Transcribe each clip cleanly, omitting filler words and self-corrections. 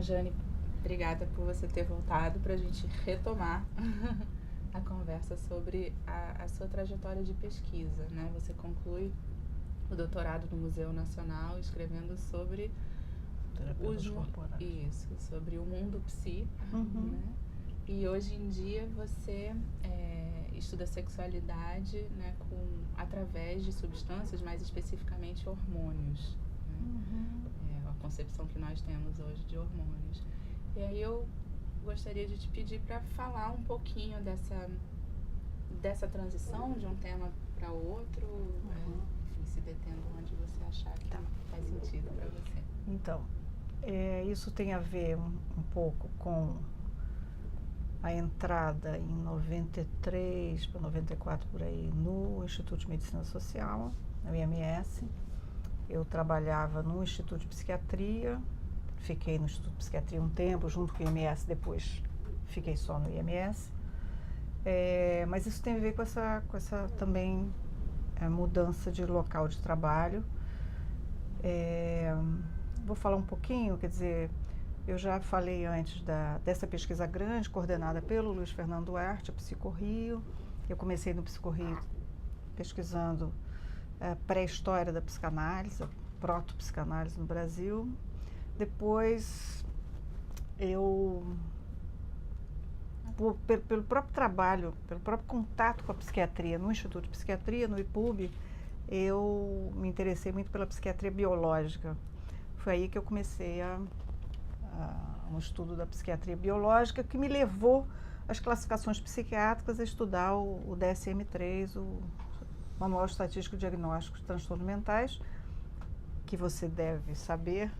Jane, obrigada por você ter voltado para a gente retomar a conversa sobre a sua trajetória de pesquisa, né? Você conclui o doutorado no Museu Nacional escrevendo sobre sobre o mundo psi, né? E hoje em dia você estuda sexualidade, né, através de substâncias, mais especificamente hormônios, né? A concepção que nós temos hoje de hormônios. E aí eu gostaria de te pedir para falar um pouquinho dessa transição de um tema para o outro, enfim, se detendo onde você achar que faz sentido para você. Então, isso tem a ver um pouco com a entrada em 93 para 94 por aí no Instituto de Medicina Social, no IMS. Eu trabalhava no Instituto de Psiquiatria, fiquei no Instituto de Psiquiatria um tempo, junto com o IMS, depois fiquei só no IMS. Mas isso tem a ver com essa também mudança de local de trabalho. Vou falar um pouquinho, quer dizer, eu já falei antes dessa pesquisa grande, coordenada pelo Luiz Fernando Duarte, a Psicorrio. Eu comecei no Psicorrio pesquisando pré-história da psicanálise, a proto-psicanálise no Brasil. Depois, pelo próprio trabalho, pelo próprio contato com a psiquiatria no Instituto de Psiquiatria, no IPUB, eu me interessei muito pela psiquiatria biológica. Foi aí que eu comecei um estudo da psiquiatria biológica que me levou às classificações psiquiátricas a estudar o DSM-3, o Manual Estatístico Diagnóstico de Transtornos Mentais, que você deve saber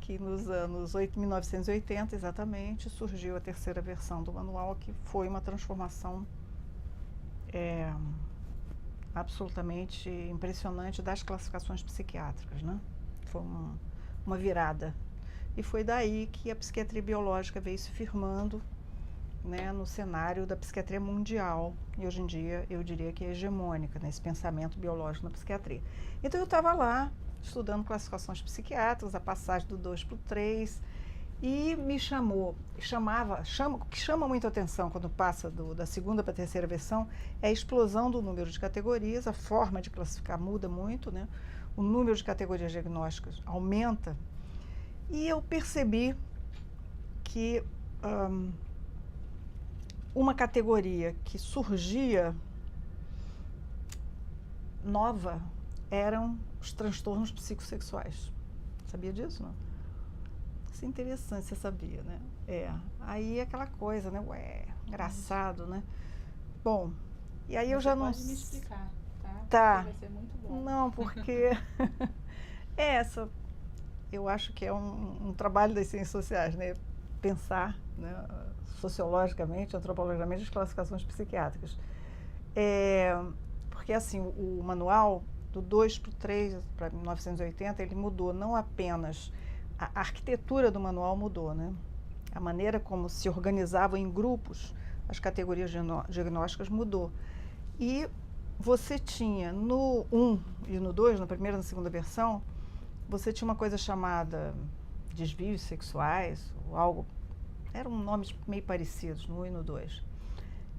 que nos anos 1980, exatamente, surgiu a terceira versão do manual, que foi uma transformação absolutamente impressionante das classificações psiquiátricas, né? Foi uma virada. E foi daí que a psiquiatria biológica veio se firmando, né, no cenário da psiquiatria mundial. E hoje em dia eu diria que é hegemônica nesse pensamento biológico na psiquiatria. Então eu estava lá estudando classificações psiquiátricas, a passagem do 2 para o 3, e o que chama muito a atenção quando passa da segunda para a terceira versão é a explosão do número de categorias. A forma de classificar muda muito, né? O número de categorias diagnósticas aumenta, e eu percebi que uma categoria que surgia nova eram os transtornos psicossexuais. Sabia disso, não? Isso é interessante, você sabia, né? Aí aquela coisa, né? Engraçado, né? Bom, e aí eu já não... Você pode me explicar, tá? Tá. Porque vai ser muito bom. Não, porque eu acho que é um trabalho das ciências sociais, né? Pensar, né, sociologicamente, antropologicamente, as classificações psiquiátricas. Porque assim, o manual do 2 para o 3, para 1980, ele mudou não apenas a arquitetura do manual mudou, né? A maneira como se organizavam em grupos as categorias diagnósticas mudou. E você tinha no 1 e no 2, na primeira e na segunda versão, você tinha uma coisa chamada desvios sexuais, ou algo, eram nomes meio parecidos no 1 e no 2,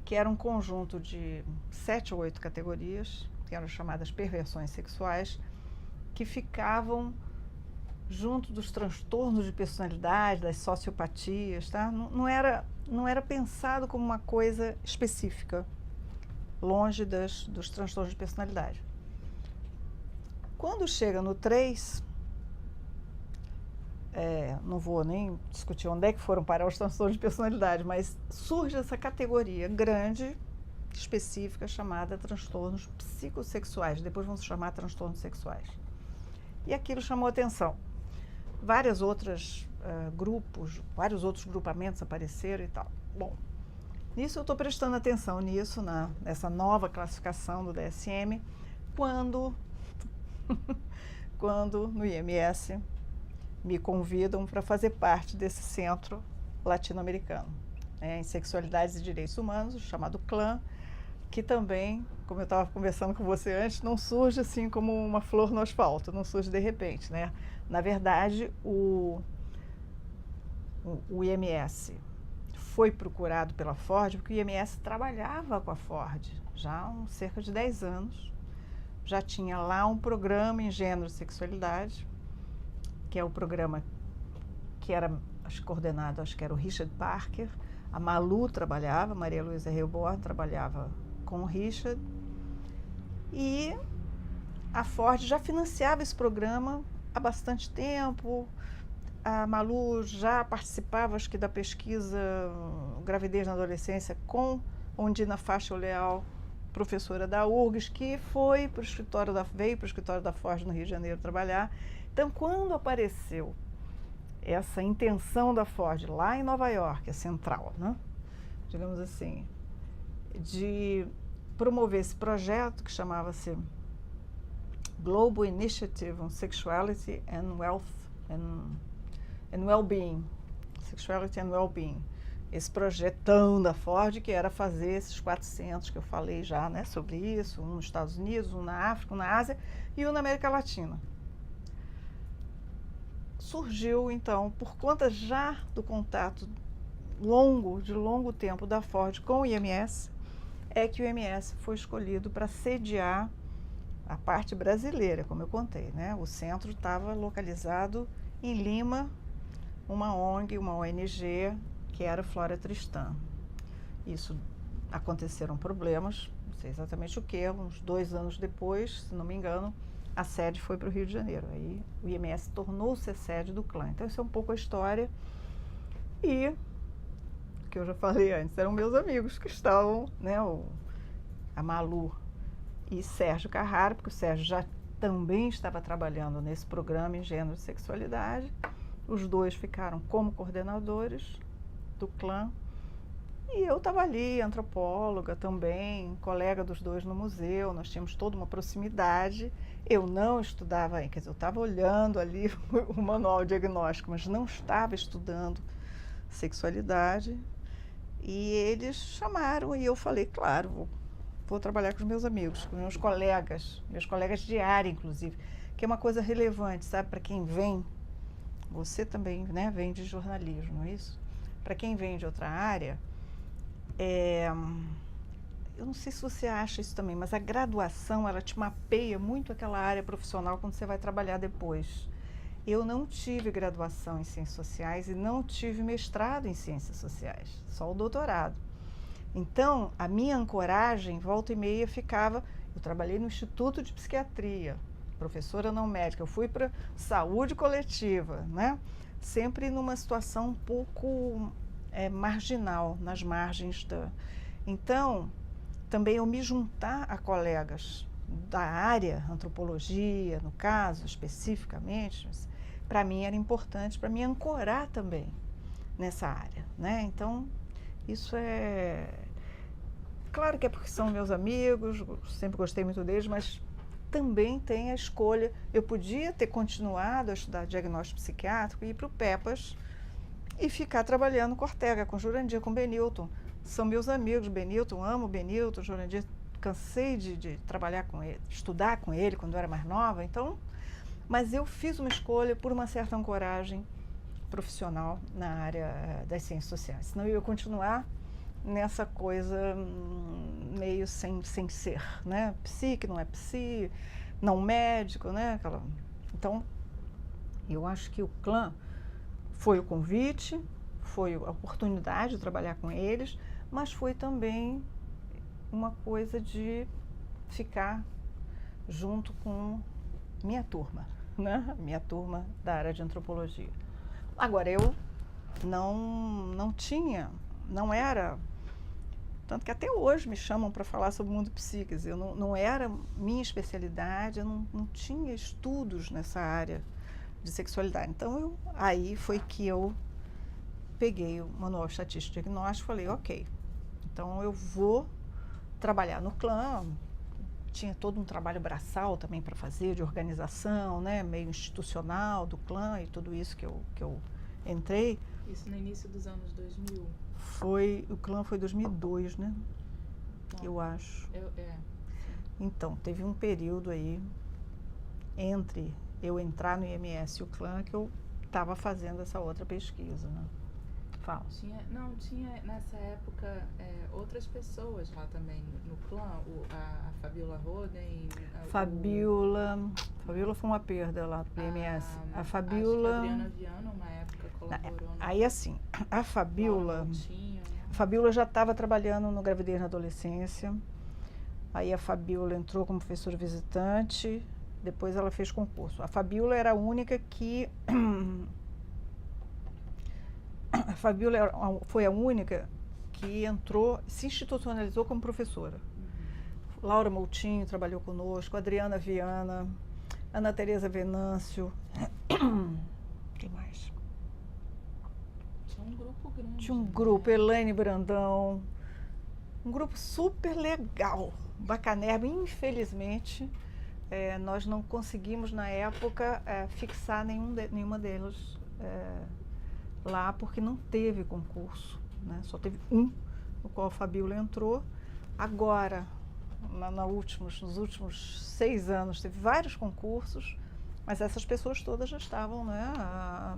que era um conjunto de 7 ou 8 categorias, que eram chamadas perversões sexuais, que ficavam junto dos transtornos de personalidade, das sociopatias, tá? Não era pensado como uma coisa específica, longe dos transtornos de personalidade. Quando chega no 3, não vou nem discutir onde é que foram parar os transtornos de personalidade, mas surge essa categoria grande, específica, chamada transtornos psicossexuais. Depois vamos chamar transtornos sexuais. E aquilo chamou atenção. Vários outros grupamentos apareceram e tal. Bom, nisso eu estou prestando atenção nessa nova classificação do DSM, quando no IMS me convidam para fazer parte desse centro latino-americano, em sexualidades e direitos humanos, chamado CLAN, que também, como eu estava conversando com você antes, não surge assim como uma flor no asfalto, não surge de repente, né? Na verdade, o o IMS foi procurado pela Ford, porque o IMS trabalhava com a Ford já há cerca de 10 anos. Já tinha lá um programa em gênero e sexualidade, que é o programa que era coordenado, acho que era o Richard Parker. A Malu trabalhava, Maria Luísa Reborn trabalhava com o Richard. E a Ford já financiava esse programa há bastante tempo. A Malu já participava, acho que, da pesquisa Gravidez na Adolescência com Ondina Faixa Leal, professora da URGS, que veio para o escritório da Ford no Rio de Janeiro trabalhar. Então, quando apareceu essa intenção da Ford lá em Nova York, a central, né, digamos assim, de promover esse projeto que chamava-se Global Initiative on Sexuality and Well-Being, Sexuality and Well-Being, esse projetão da Ford, que era fazer esses 400 que eu falei já, né, sobre isso, um nos Estados Unidos, um na África, um na Ásia e um na América Latina. Surgiu, então, por conta já do contato de longo tempo da Ford com o IMS, é que o IMS foi escolhido para sediar a parte brasileira, como eu contei, né? O centro estava localizado em Lima, uma ONG, uma ONG, que era Flora Tristan. Isso, aconteceram problemas, não sei exatamente o que, uns 2 anos depois, se não me engano, a sede foi para o Rio de Janeiro. Aí o IMS tornou-se a sede do clã. Então, isso é um pouco a história. E, o que eu já falei antes, eram meus amigos que estavam, né, a Malu e Sérgio Carrara, porque o Sérgio já também estava trabalhando nesse programa em gênero e sexualidade. Os dois ficaram como coordenadores do clã. E eu estava ali, antropóloga também, colega dos dois no museu, nós tínhamos toda uma proximidade. Eu não estudava, quer dizer, eu estava olhando ali o manual diagnóstico, mas não estava estudando sexualidade. E eles chamaram e eu falei, claro, vou trabalhar com os meus amigos, com meus colegas de área, inclusive, que é uma coisa relevante, sabe, para quem vem, você também, né, vem de jornalismo, não é isso? Para quem vem de outra área, eu não sei se você acha isso também, mas a graduação, ela te mapeia muito aquela área profissional quando você vai trabalhar depois. Eu não tive graduação em Ciências Sociais e não tive mestrado em Ciências Sociais, só o doutorado. Então, a minha ancoragem, volta e meia, ficava... Eu trabalhei no Instituto de Psiquiatria, professora não médica, eu fui para saúde coletiva, né? Sempre numa situação um pouco marginal, nas margens da... Então, também eu me juntar a colegas da área, antropologia, no caso, especificamente, para mim era importante, para me ancorar também nessa área, né? Então, isso é... Claro que é porque são meus amigos, sempre gostei muito deles, mas também tem a escolha. Eu podia ter continuado a estudar diagnóstico psiquiátrico e ir para o PEPAS e ficar trabalhando com Ortega, com Jurandir, com Benilton. São meus amigos, Benilton, amo Benilton, Jurandir, cansei de trabalhar com ele, estudar com ele quando eu era mais nova, então... Mas eu fiz uma escolha por uma certa ancoragem profissional na área das ciências sociais. Senão eu ia continuar nessa coisa meio sem ser, né? Psi, que não é psi, não médico, né? Então, eu acho que o clã foi o convite, foi a oportunidade de trabalhar com eles, mas foi também uma coisa de ficar junto com minha turma, né? Minha turma da área de antropologia. Agora, eu não tinha, não era... Tanto que até hoje me chamam para falar sobre o mundo psíquico. Eu não era minha especialidade, eu não tinha estudos nessa área de sexualidade. Então, aí foi que eu peguei o Manual Estatístico Diagnóstico e falei, ok, então eu vou trabalhar no clã. Tinha todo um trabalho braçal também para fazer, de organização, né, meio institucional do clã e tudo isso que eu entrei. Isso no início dos anos 2000? O clã foi 2002, né? Bom, eu acho. Então, teve um período aí entre eu entrar no IMS e o clã que eu estava fazendo essa outra pesquisa, né? Fala. Tinha nessa época outras pessoas lá também no clã, a Fabiola Roden. Fabiola foi uma perda lá do PMS. A Fabiola. Acho que a Adriana Viana, uma época, colaborou. Aí assim, a Fabiola já estava trabalhando no Gravidez na Adolescência. Aí a Fabiola entrou como professora visitante, depois ela fez concurso. A Fabiola era a única que foi a única que entrou, se institucionalizou como professora. Laura Moutinho trabalhou conosco, Adriana Viana, Ana Tereza Venâncio. Quem mais? Tinha um grupo grande. Tinha um grupo, Elaine Brandão. Um grupo super legal, bacanerba. Infelizmente, nós não conseguimos, na época, fixar nenhuma delas lá, porque não teve concurso, né? Só teve um, no qual a Fabiola entrou. Agora, nos últimos 6 anos, teve vários concursos, mas essas pessoas todas já estavam, né? A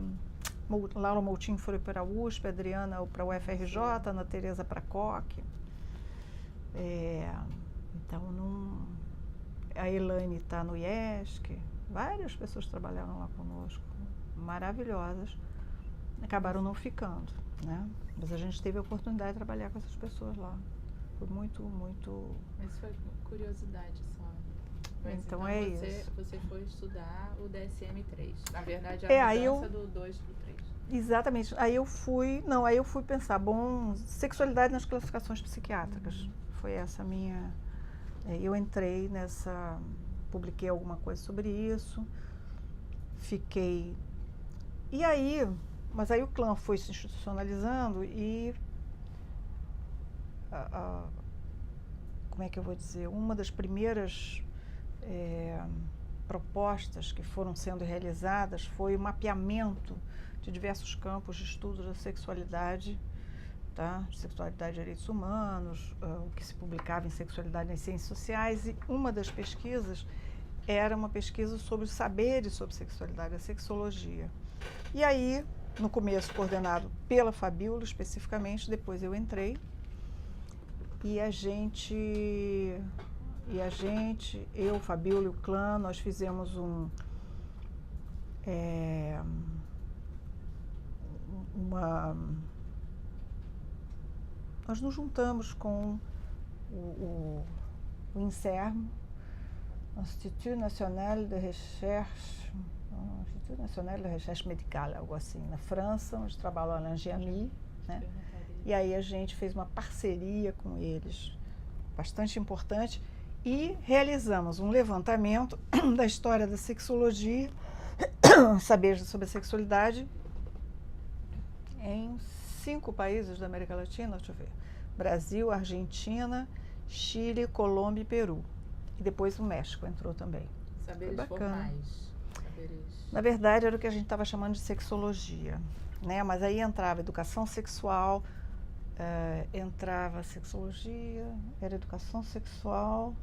Laura Moutinho foi para a USP, a Adriana para a UFRJ, a Ana Tereza para a COC. Então, a Elaine está no IESC, várias pessoas trabalharam lá conosco, maravilhosas, acabaram não ficando, né? Mas a gente teve a oportunidade de trabalhar com essas pessoas lá. Foi muito, muito... Mas foi curiosidade só. Mas então isso. Você foi estudar o DSM-3. Na verdade, a mudança do 2 para o 3. Exatamente. Aí eu fui pensar, sexualidade nas classificações psiquiátricas. Foi essa a minha... eu entrei publiquei alguma coisa sobre isso, fiquei... Mas aí o clã foi se institucionalizando e... como é que eu vou dizer? Uma das primeiras propostas que foram sendo realizadas foi o mapeamento de diversos campos de estudo da sexualidade, tá? Sexualidade e direitos humanos, o que se publicava em sexualidade nas ciências sociais, e uma das pesquisas era uma pesquisa sobre os saberes sobre sexualidade, a sexologia. E aí, no começo coordenado pela Fabiola especificamente, depois eu entrei, e eu, Fabiola e o clã, nós fizemos nós nos juntamos com o INSERM, Institut National de Recherche Médicale, algo assim, na França, onde trabalha Alain Giamy, né? E aí a gente fez uma parceria com eles, bastante importante, e realizamos um levantamento da história da sexologia, saberes sobre a sexualidade, em 5 países da América Latina, deixa eu ver, Brasil, Argentina, Chile, Colômbia e Peru. E depois o México entrou também. Saberes formais. Na verdade, era o que a gente estava chamando de sexologia, né? Mas aí entrava educação sexual, entrava sexologia, era educação sexual,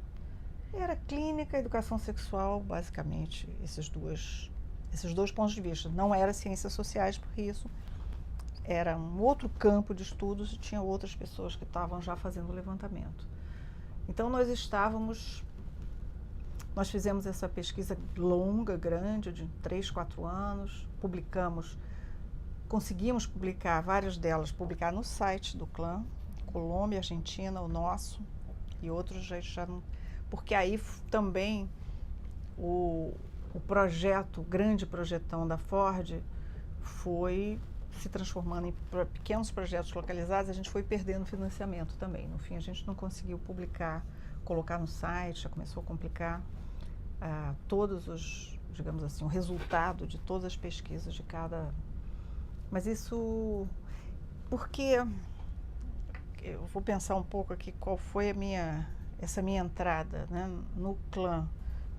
era clínica, educação sexual, basicamente, esses dois pontos de vista. Não era ciências sociais, porque isso era um outro campo de estudos e tinha outras pessoas que estavam já fazendo o levantamento. Então, nós fizemos essa pesquisa longa, grande, de 3, 4 anos, conseguimos publicar, várias delas, publicar no site do clã, Colômbia, Argentina, o nosso, e outros já não... Porque aí também o projeto, o grande projetão da Ford foi se transformando em pequenos projetos localizados, a gente foi perdendo financiamento também. No fim, a gente não conseguiu publicar, colocar no site, já começou a complicar todos os, digamos assim, o resultado de todas as pesquisas de cada... Mas isso... Porque... Eu vou pensar um pouco aqui qual foi essa minha entrada, né, no clã,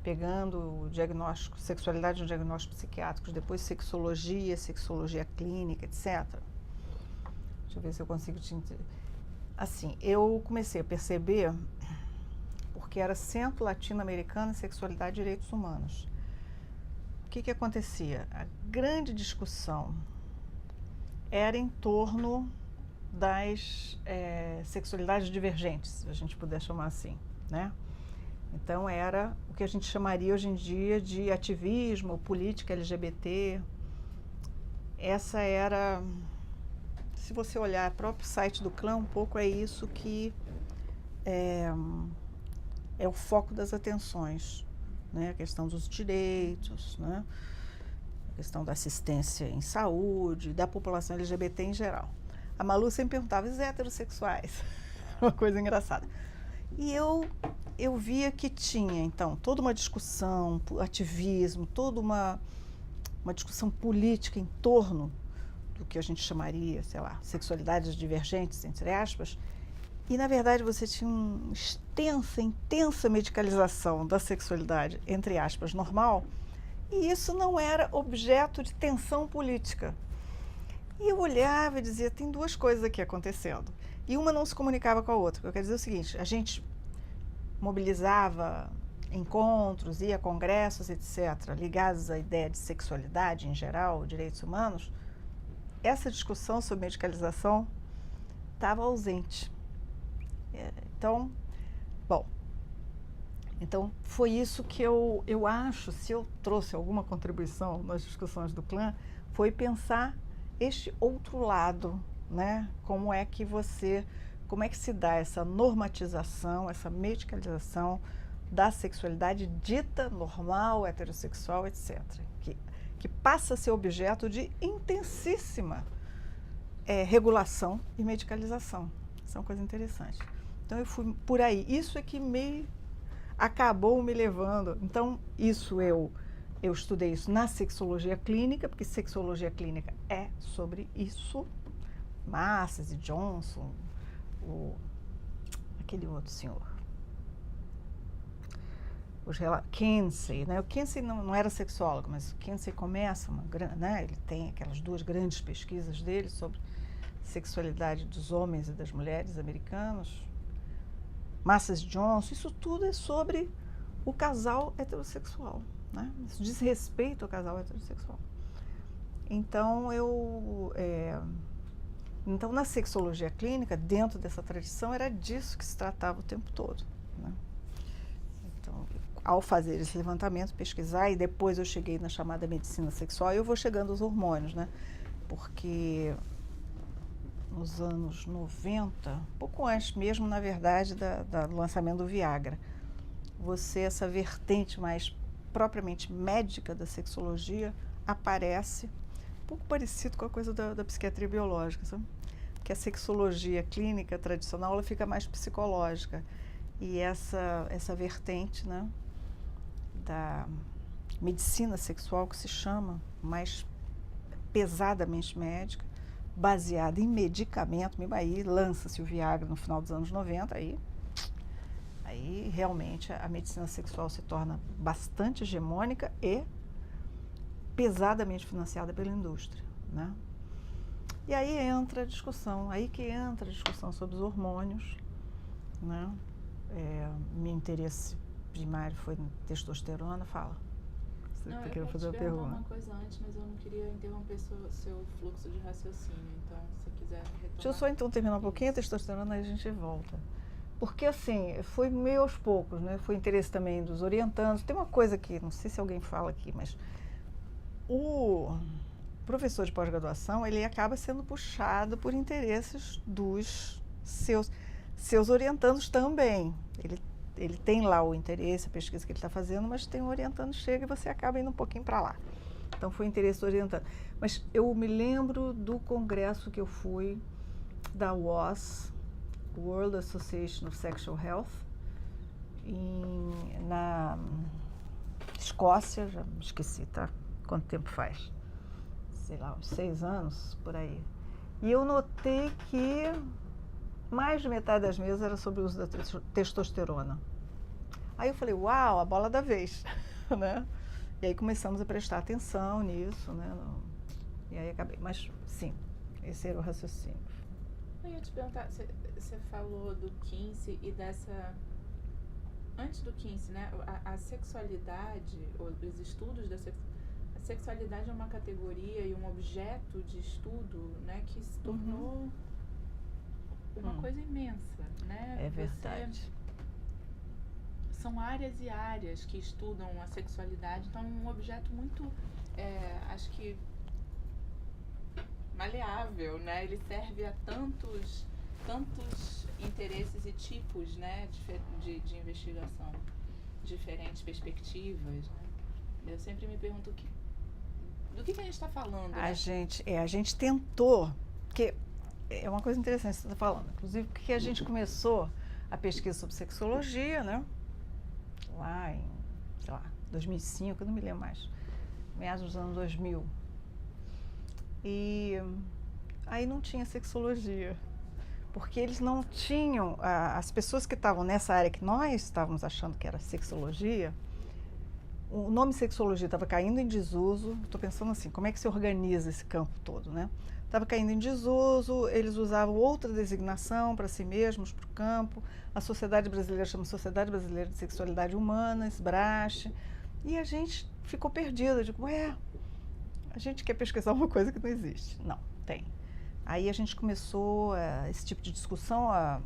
pegando o diagnóstico, sexualidade no diagnóstico psiquiátrico, depois sexologia clínica, etc. Deixa eu ver se eu consigo te entender. Assim, eu comecei a perceber, porque era Centro Latino-Americano em Sexualidade e Direitos Humanos. O que acontecia? A grande discussão era em torno das sexualidades divergentes, se a gente puder chamar assim, né? Então era o que a gente chamaria hoje em dia de ativismo, política LGBT. Essa era, se você olhar o próprio site do clã, um pouco é isso que é o foco das atenções, né? A questão dos direitos, né? A questão da assistência em saúde, da população LGBT em geral. A Malu sempre perguntava, os heterossexuais? Uma coisa engraçada. E eu via que tinha, então, toda uma discussão, ativismo, toda uma discussão política em torno do que a gente chamaria, sei lá, sexualidades divergentes, entre aspas, e, na verdade, você tinha uma intensa medicalização da sexualidade, entre aspas, normal, e isso não era objeto de tensão política. E eu olhava e dizia, tem duas coisas aqui acontecendo. E uma não se comunicava com a outra. Eu quero dizer o seguinte, a gente mobilizava encontros, ia a congressos, etc., ligados à ideia de sexualidade em geral, direitos humanos. Essa discussão sobre medicalização estava ausente. Então, bom, então foi isso que eu acho, se eu trouxe alguma contribuição nas discussões do clã, foi pensar este outro lado, né? Como é que se dá essa normatização, essa medicalização da sexualidade dita normal, heterossexual, etc., que passa a ser objeto de intensíssima regulação e medicalização. Isso é uma coisa interessante. Então eu fui por aí. Isso é que acabou me levando. Então isso eu estudei isso na sexologia clínica, porque sexologia clínica é sobre isso. Massas e Johnson, aquele outro senhor, Kinsey, né? O Kinsey não era sexólogo, mas o Kinsey começa né? Ele tem aquelas duas grandes pesquisas dele sobre sexualidade dos homens e das mulheres americanos. Massas e Johnson, isso tudo é sobre o casal heterossexual, né? Isso diz respeito ao casal heterossexual. Então então, na sexologia clínica, dentro dessa tradição, era disso que se tratava o tempo todo, né? Então, ao fazer esse levantamento, pesquisar, e depois eu cheguei na chamada medicina sexual, e eu vou chegando aos hormônios, né? Porque nos anos 90, pouco antes mesmo, na verdade, do lançamento do Viagra, essa vertente mais propriamente médica da sexologia aparece, um pouco parecido com a coisa da psiquiatria biológica, sabe? Que a sexologia clínica tradicional ela fica mais psicológica, e essa vertente, né, da medicina sexual, que se chama mais pesadamente médica, baseada em medicamento, aí lança-se o Viagra no final dos anos 90, aí realmente a medicina sexual se torna bastante hegemônica e pesadamente financiada pela indústria, né? E aí entra a discussão, sobre os hormônios, né? Meu interesse primário foi em testosterona. Fala. Não, eu queria fazer uma coisa antes, mas eu não queria interromper seu fluxo de raciocínio, então se quiser retomar. Deixa eu só então terminar um pouquinho a testosterona, aí a gente volta. Porque assim, foi meio aos poucos, né? Foi interesse também dos orientandos. Tem uma coisa que, não sei se alguém fala aqui, mas o professor de pós-graduação, ele acaba sendo puxado por interesses dos seus orientandos também. Ele tem lá o interesse, a pesquisa que ele está fazendo, mas tem um orientando chega e você acaba indo um pouquinho para lá. Então foi interesse do orientando. Mas eu me lembro do congresso que eu fui da WAS, World Association of Sexual Health, na Escócia, já me esqueci, tá? Quanto tempo faz? Sei lá, uns 6 anos, por aí. E eu notei que mais de metade das mesas era sobre o uso da testosterona. Aí eu falei, uau, a bola da vez, né? E aí começamos a prestar atenção nisso, né? E aí acabei, mas sim, esse era o raciocínio. Eu ia te perguntar, você falou do Kinsey e dessa... Antes do Kinsey, né? A sexualidade, os estudos da sexualidade, a sexualidade é uma categoria e um objeto de estudo, né, que se tornou uma coisa imensa, né? É verdade. São áreas e áreas que estudam a sexualidade, então é um objeto muito, acho que maleável, né? Ele serve a tantos interesses e tipos, né, de investigação, diferentes perspectivas, né? Eu sempre me pergunto do que a gente está falando, né? A gente tentou, porque é uma coisa interessante que você está falando, inclusive porque a gente começou a pesquisa sobre sexologia, né? Lá em, sei lá, 2005, eu não me lembro mais, meados dos anos 2000. E aí não tinha sexologia, porque eles não tinham, as pessoas que estavam nessa área que nós estávamos achando que era sexologia, o nome sexologia estava caindo em desuso. Estou pensando assim, como é que se organiza esse campo todo, né? Estava caindo em desuso, eles usavam outra designação para si mesmos, para o campo. A Sociedade Brasileira chama Sociedade Brasileira de Sexualidade Humana, SBRASH, e a gente ficou perdida, tipo, a gente quer pesquisar uma coisa que não existe. Não, tem. Aí a gente começou esse tipo de discussão, a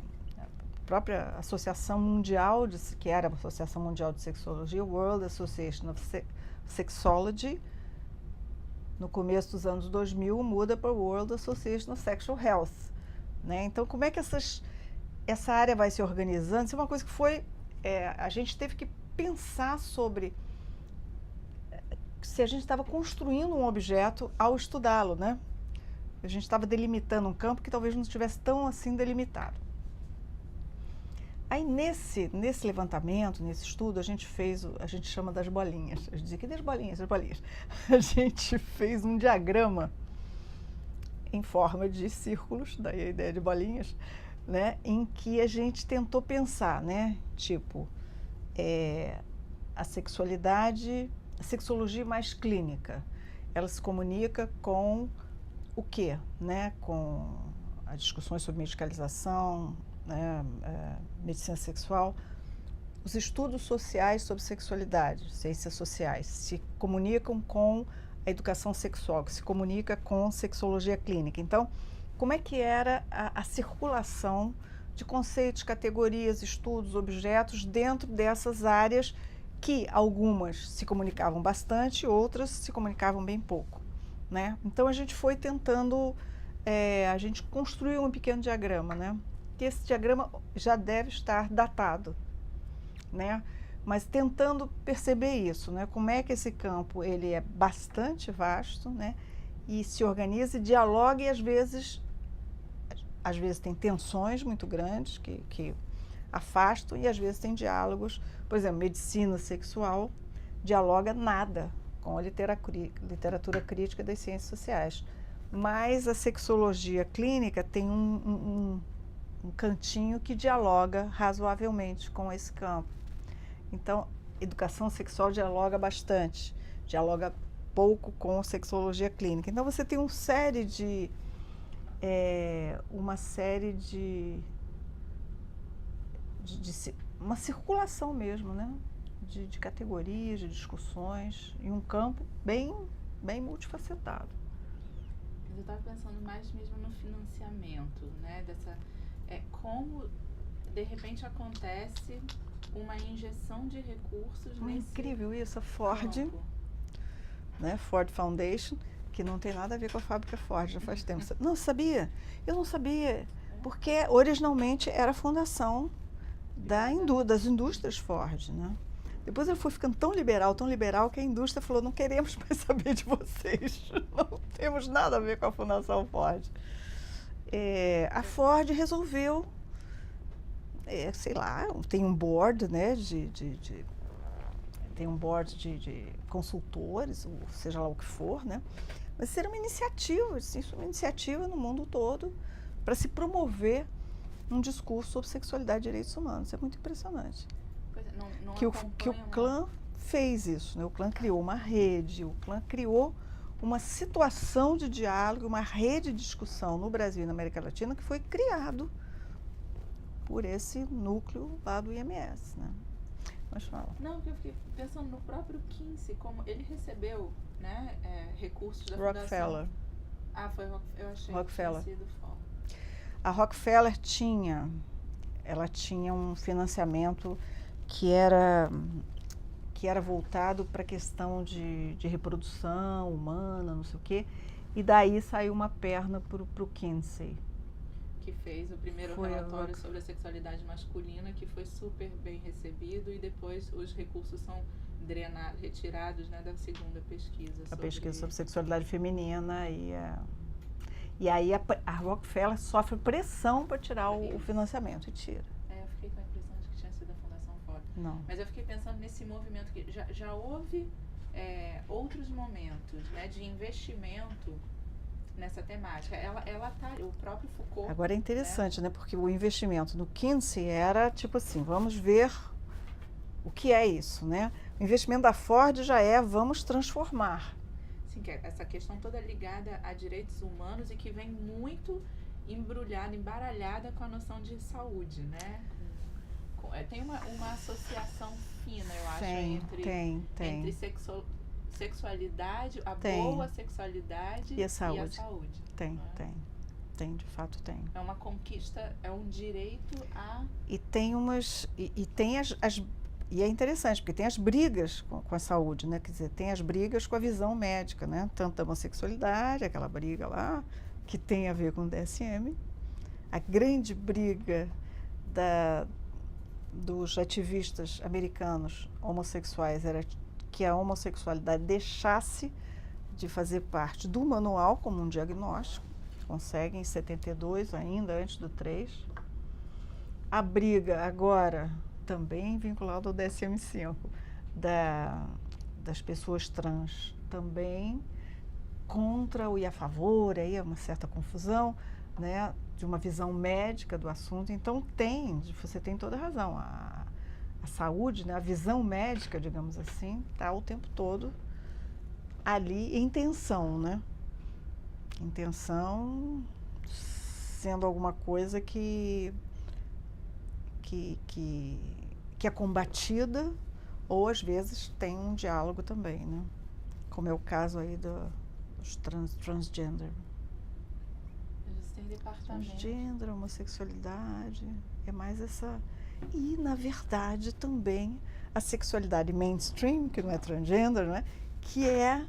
própria Associação Mundial, que era a Associação Mundial de Sexologia, World Association of Sexology, no começo dos anos 2000, muda para World Association of Sexual Health, né? Então, como é que essa área vai se organizando? Isso é uma coisa que foi... a gente teve que pensar sobre se a gente estava construindo um objeto ao estudá-lo, né? A gente estava delimitando um campo que talvez não estivesse tão assim delimitado. Aí nesse levantamento, nesse estudo, a gente chama das bolinhas. A gente dizia, cadê as bolinhas? As bolinhas. A gente fez um diagrama em forma de círculos, daí a ideia de bolinhas, né? Em que a gente tentou pensar, né? Tipo, a sexologia mais clínica, ela se comunica com o quê? Né? Com as discussões sobre medicalização, né, medicina sexual, os estudos sociais sobre sexualidade, ciências sociais, se comunicam com a educação sexual, que se comunica com sexologia clínica. Então, como é que era a circulação de conceitos, categorias, estudos, objetos dentro dessas áreas que algumas se comunicavam bastante, outras se comunicavam bem pouco, né? Então, a gente foi tentando, a gente construiu um pequeno diagrama, né? Que esse diagrama já deve estar datado, né? Mas tentando perceber isso, né? Como é que esse campo ele é bastante vasto, né? E se organiza e dialoga, e às vezes tem tensões muito grandes que afastam, e às vezes tem diálogos. Por exemplo, medicina sexual dialoga nada com a literatura crítica das ciências sociais, mas a sexologia clínica tem um cantinho que dialoga razoavelmente com esse campo. Então, educação sexual dialoga bastante, dialoga pouco com sexologia clínica. Então, você tem uma série de uma circulação mesmo, né? De categorias, de discussões, e um campo bem multifacetado. Eu estava pensando mais mesmo no financiamento, né? Como, de repente, acontece uma injeção de recursos nesse... Incrível isso, a Ford, né? Ford Foundation, que não tem nada a ver com a fábrica Ford, já faz tempo. Não sabia? Eu não sabia, porque originalmente era a fundação das indústrias Ford, né? Depois ele foi ficando tão liberal, que a indústria falou, não queremos mais saber de vocês, não temos nada a ver com a Fundação Ford. A Ford resolveu, sei lá, tem um board, né, tem um board de consultores, ou seja lá o que for, né? Mas ser uma iniciativa no mundo todo para se promover um discurso sobre sexualidade e direitos humanos. Isso é muito impressionante. Que o clã fez isso, né? O clã criou uma rede, o clã criou uma situação de diálogo, uma rede de discussão no Brasil e na América Latina que foi criado por esse núcleo lá do IMS, né? Mas fala. Não, eu fiquei pensando no próprio Kinsey, como ele recebeu né, recursos da Rockefeller. fundação. Foi eu achei Rockefeller. que tinha sido Ford. A Rockefeller tinha um financiamento que era voltado para a questão de reprodução humana, não sei o quê, e daí saiu uma perna para o Kinsey. Que fez o primeiro relatório sobre a sexualidade masculina, que foi super bem recebido, e depois os recursos são retirados, né, da segunda pesquisa. A pesquisa sobre sexualidade feminina e aí a Rockefeller sofre pressão para tirar o financiamento e tira. Eu fiquei com a impressão de que tinha sido a Fundação Ford. Não. Mas eu fiquei pensando nesse movimento que já houve outros momentos, né, de investimento nessa temática. Ela tá, o próprio Foucault... Agora é interessante, né, porque o investimento no Kinsey era tipo assim, vamos ver o que é isso, né? O investimento da Ford já vamos transformar. Sim, que essa questão toda ligada a direitos humanos e que vem muito embaralhada com a noção de saúde, né? Tem uma associação fina, eu acho, entre sexualidade, boa sexualidade e a saúde. Tem, de fato tem. É uma conquista, é um direito a... E tem e é interessante, porque tem as brigas com a saúde, né? Quer dizer, tem as brigas com a visão médica, né? Tanto da homossexualidade, aquela briga lá, que tem a ver com o DSM. A grande briga dos ativistas americanos homossexuais era que a homossexualidade deixasse de fazer parte do manual como um diagnóstico. Conseguem em 72, ainda antes do 3. A briga agora... também vinculado ao DSM-5, das pessoas trans, também contra e a favor, aí é uma certa confusão, né, de uma visão médica do assunto. Então você tem toda a razão, a saúde, né, a visão médica, digamos assim, está o tempo todo ali em tensão, né? Em tensão, sendo alguma coisa que é combatida, ou às vezes tem um diálogo também, né? Como é o caso aí dos transgender. Eles têm departamento. Transgender, homossexualidade, é mais essa... E, na verdade, também a sexualidade mainstream, que não é transgender, né? Que é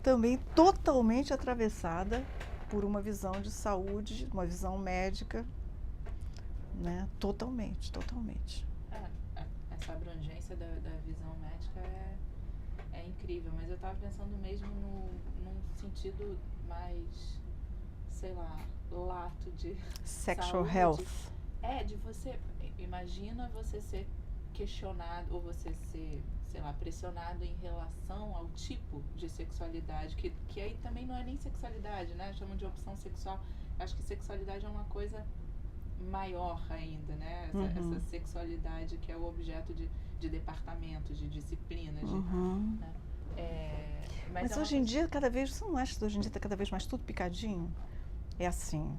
também totalmente atravessada por uma visão de saúde, uma visão médica, né? Totalmente. Essa abrangência da visão médica é incrível, mas eu estava pensando mesmo num sentido mais, sei lá, lato de sexual saúde. health. De você, imagina você ser questionado ou você ser, sei lá, pressionado em relação ao tipo de sexualidade, que aí também não é nem sexualidade, né? Chamam de opção sexual. Acho que sexualidade é uma coisa maior ainda, né? Essa sexualidade que é o objeto de departamentos, de disciplinas. Né? Mas hoje em dia, cada vez, você não acha que hoje em dia está cada vez mais tudo picadinho? É assim,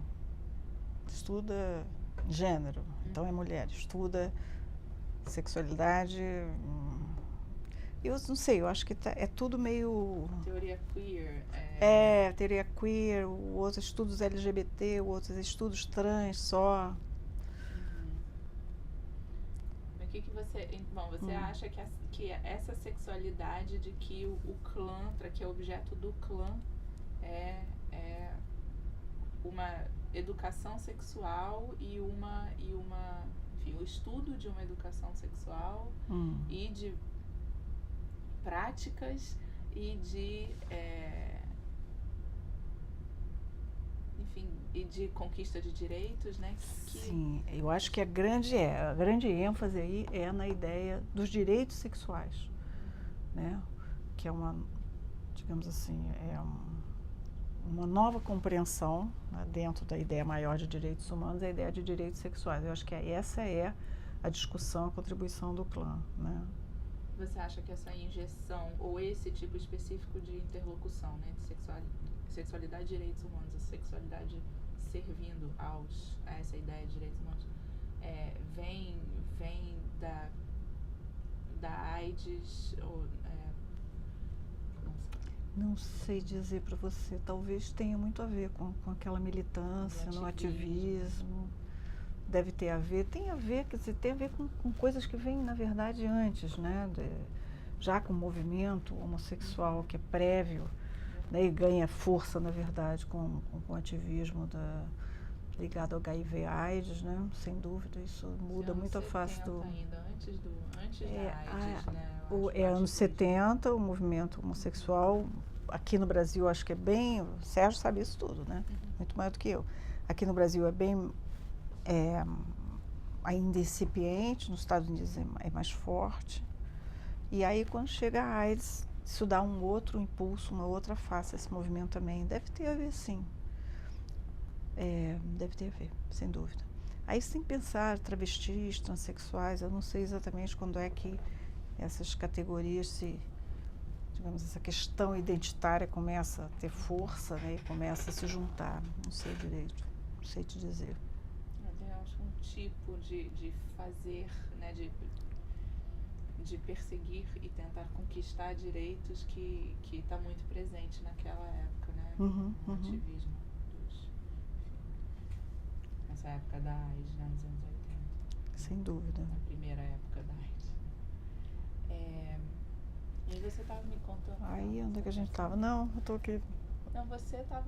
estuda gênero, então é mulher, estuda sexualidade, eu não sei, eu acho que é tudo meio... Teoria queer. Teoria queer, outros estudos LGBT, outros estudos trans só. O que você... Bom, você acha que essa sexualidade de que o clã, que é objeto do clã, é uma educação sexual e enfim, o estudo de uma educação sexual e de práticas e de enfim, e de conquista de direitos, né? Sim, eu acho que a grande ênfase aí é na ideia dos direitos sexuais, né? Que é uma, digamos assim, uma nova compreensão, né, dentro da ideia maior de direitos humanos, a ideia de direitos sexuais. Eu acho que essa é a discussão, a contribuição do clã, né? Você acha que essa injeção ou esse tipo específico de interlocução, né, de sexualidade e direitos humanos, a sexualidade servindo a essa ideia de direitos humanos, vem da AIDS ou Não sei dizer para você, talvez tenha muito a ver com aquela militância, no ativismo. Deve ter a ver, tem a ver, quer dizer, tem a ver com coisas que vêm, na verdade, antes, né? Já com o movimento homossexual, que é prévio, né? E ganha força, na verdade, com o ativismo ligado ao HIV/AIDS, né? Sem dúvida, isso muda muito a face do... ainda, antes da AIDS, né? Anos 70, o movimento homossexual, aqui no Brasil, acho que é bem... O Sérgio sabe isso tudo, né? Muito mais do que eu. Aqui no Brasil é bem... ainda incipiente, nos Estados Unidos é mais forte. E aí, quando chega a AIDS, isso dá um outro impulso, uma outra face a esse movimento também. Deve ter a ver, sim. Deve ter a ver, sem dúvida. Aí, sem pensar, travestis, transexuais, eu não sei exatamente quando é que essas categorias digamos, essa questão identitária começa a ter força, né, e começa a se juntar. Não sei direito, não sei te dizer. Eu acho que um tipo de fazer, né, de perseguir e tentar conquistar direitos que está muito presente naquela época, né? No ativismo. Nessa época da AIDS, né, nos anos 80. Sem dúvida. Na primeira época da AIDS. E você estava me contando... Aí, onde é que a gente estava? Não, eu estou aqui... Não, você estava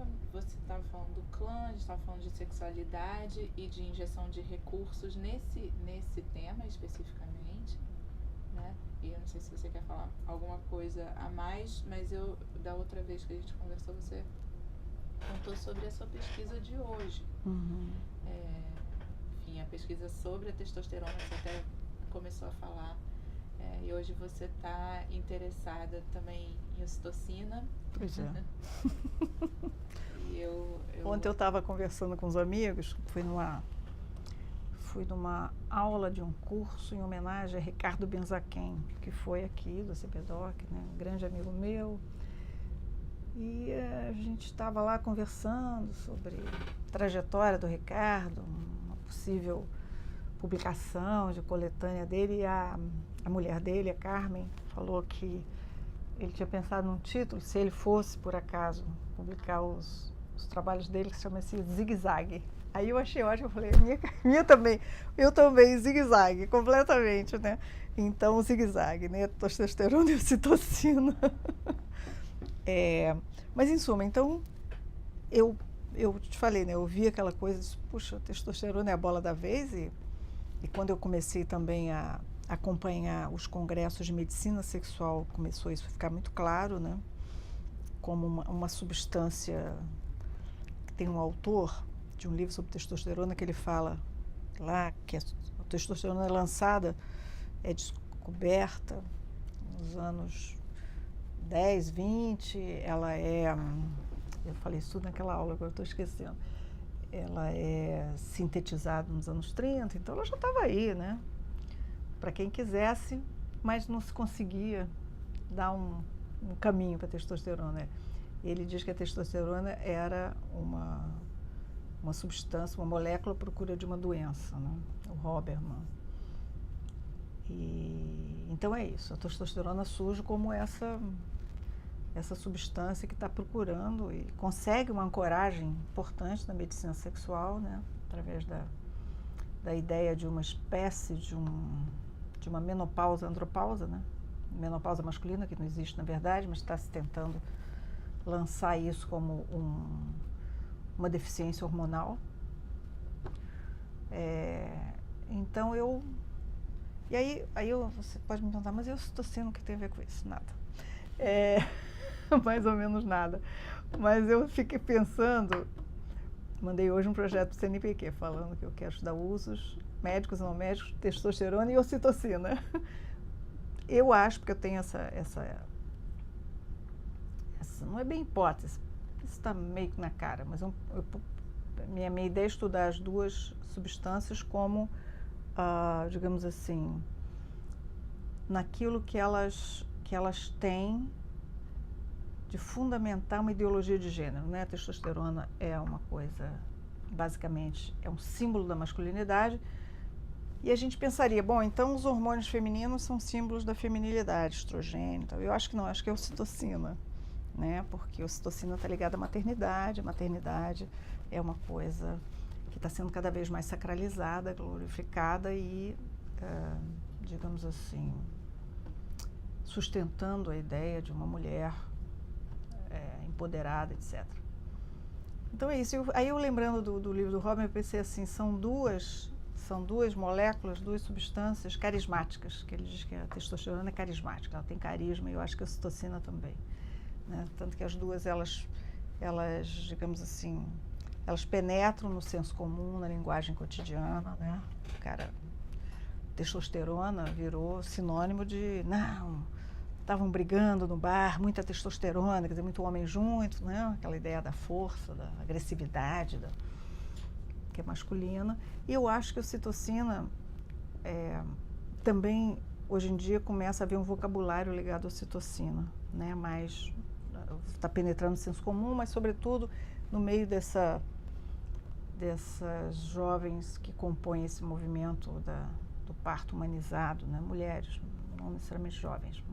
falando do clã, a gente estava falando de sexualidade e de injeção de recursos nesse tema especificamente, né? E eu não sei se você quer falar alguma coisa a mais, mas da outra vez que a gente conversou, você contou sobre a sua pesquisa de hoje. Enfim, a pesquisa sobre a testosterona, você até começou a falar. E hoje você está interessada também em ocitocina. Pois é. E Ontem eu estava conversando com os amigos, fui numa aula de um curso em homenagem a Ricardo Benzaquem, que foi aqui do CBDOC, né, um grande amigo meu. E a gente estava lá conversando sobre a trajetória do Ricardo, uma possível publicação de coletânea dele, e a mulher dele, a Carmen, falou que ele tinha pensado num título, se ele fosse, por acaso, publicar os trabalhos dele, que se chama-se Zigue Zague. Aí eu achei ótimo, eu falei, minha também, eu também, Zigue Zague, completamente, né? Então, o Zigue Zague, né? Testosterona e ocitocina. Mas, em suma, então, eu te falei, né? Eu vi aquela coisa, de, puxa, a testosterona é a bola da vez, e quando eu comecei também a acompanhar os congressos de medicina sexual, começou isso a ficar muito claro, né? Como uma substância, que tem um autor de um livro sobre testosterona que ele fala lá que a testosterona é lançada, é descoberta nos anos 10, 20, ela eu falei isso tudo naquela aula, agora estou esquecendo, ela é sintetizada nos anos 30, então ela já estava aí, né? Para quem quisesse, mas não se conseguia dar um caminho para a testosterona. Ele diz que a testosterona era uma substância, uma molécula à procura de uma doença, né? O Hoberman. Então é isso, a testosterona surge como essa substância que está procurando e consegue uma ancoragem importante na medicina sexual, né? Através da ideia de uma espécie de uma menopausa, andropausa, né? Menopausa masculina, que não existe na verdade, mas está se tentando lançar isso como uma deficiência hormonal. Então e aí você pode me perguntar, mas eu estou sendo o que tem a ver com isso? Nada. Mais ou menos nada. Mas eu fiquei pensando, mandei hoje um projeto para o CNPq falando que eu quero estudar usos médicos e não médicos de testosterona e ocitocina. Eu acho, porque eu tenho essa não é bem hipótese, isso está meio que na cara, mas minha ideia é estudar as duas substâncias como, digamos assim, naquilo que elas têm de fundamentar uma ideologia de gênero, né? A testosterona é uma coisa, basicamente, é um símbolo da masculinidade, e a gente pensaria, bom, então os hormônios femininos são símbolos da feminilidade, estrogênio e tal. Eu acho que não, acho que é ocitocina. né? Porque a ocitocina está ligada à maternidade. A maternidade é uma coisa que está sendo cada vez mais sacralizada, glorificada e, digamos assim, sustentando a ideia de uma mulher empoderada, etc. Então é isso. Aí eu lembrando do livro do Robin, eu pensei assim, são duas moléculas, duas substâncias carismáticas, que ele diz que a testosterona é carismática, ela tem carisma, e eu acho que a ocitocina também, né? Tanto que as duas, elas, digamos assim, elas penetram no senso comum, na linguagem cotidiana, né? Cara, testosterona virou sinônimo de, não, estavam brigando no bar, muita testosterona, quer dizer, muito homem junto, né? Aquela ideia da força, da agressividade, que é masculina. E eu acho que a ocitocina também, hoje em dia, começa a haver um vocabulário ligado à ocitocina, né? Mas está penetrando no senso comum, mas, sobretudo, no meio dessas jovens que compõem esse movimento do parto humanizado, né? Mulheres, não necessariamente jovens,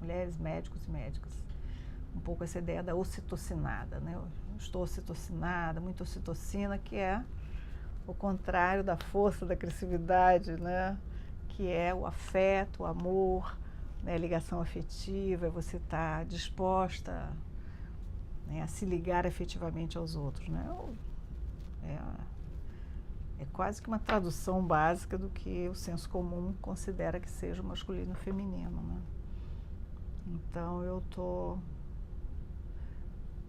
mulheres, médicos e médicas. Um pouco essa ideia da ocitocinada, né? Eu estou ocitocinada, muita ocitocina, que é o contrário da força, da agressividade, né? Que é o afeto, o amor, né? A ligação afetiva, você estar disposta, né, a se ligar afetivamente aos outros, né? É quase que uma tradução básica do que o senso comum considera que seja o masculino e o feminino, né? Então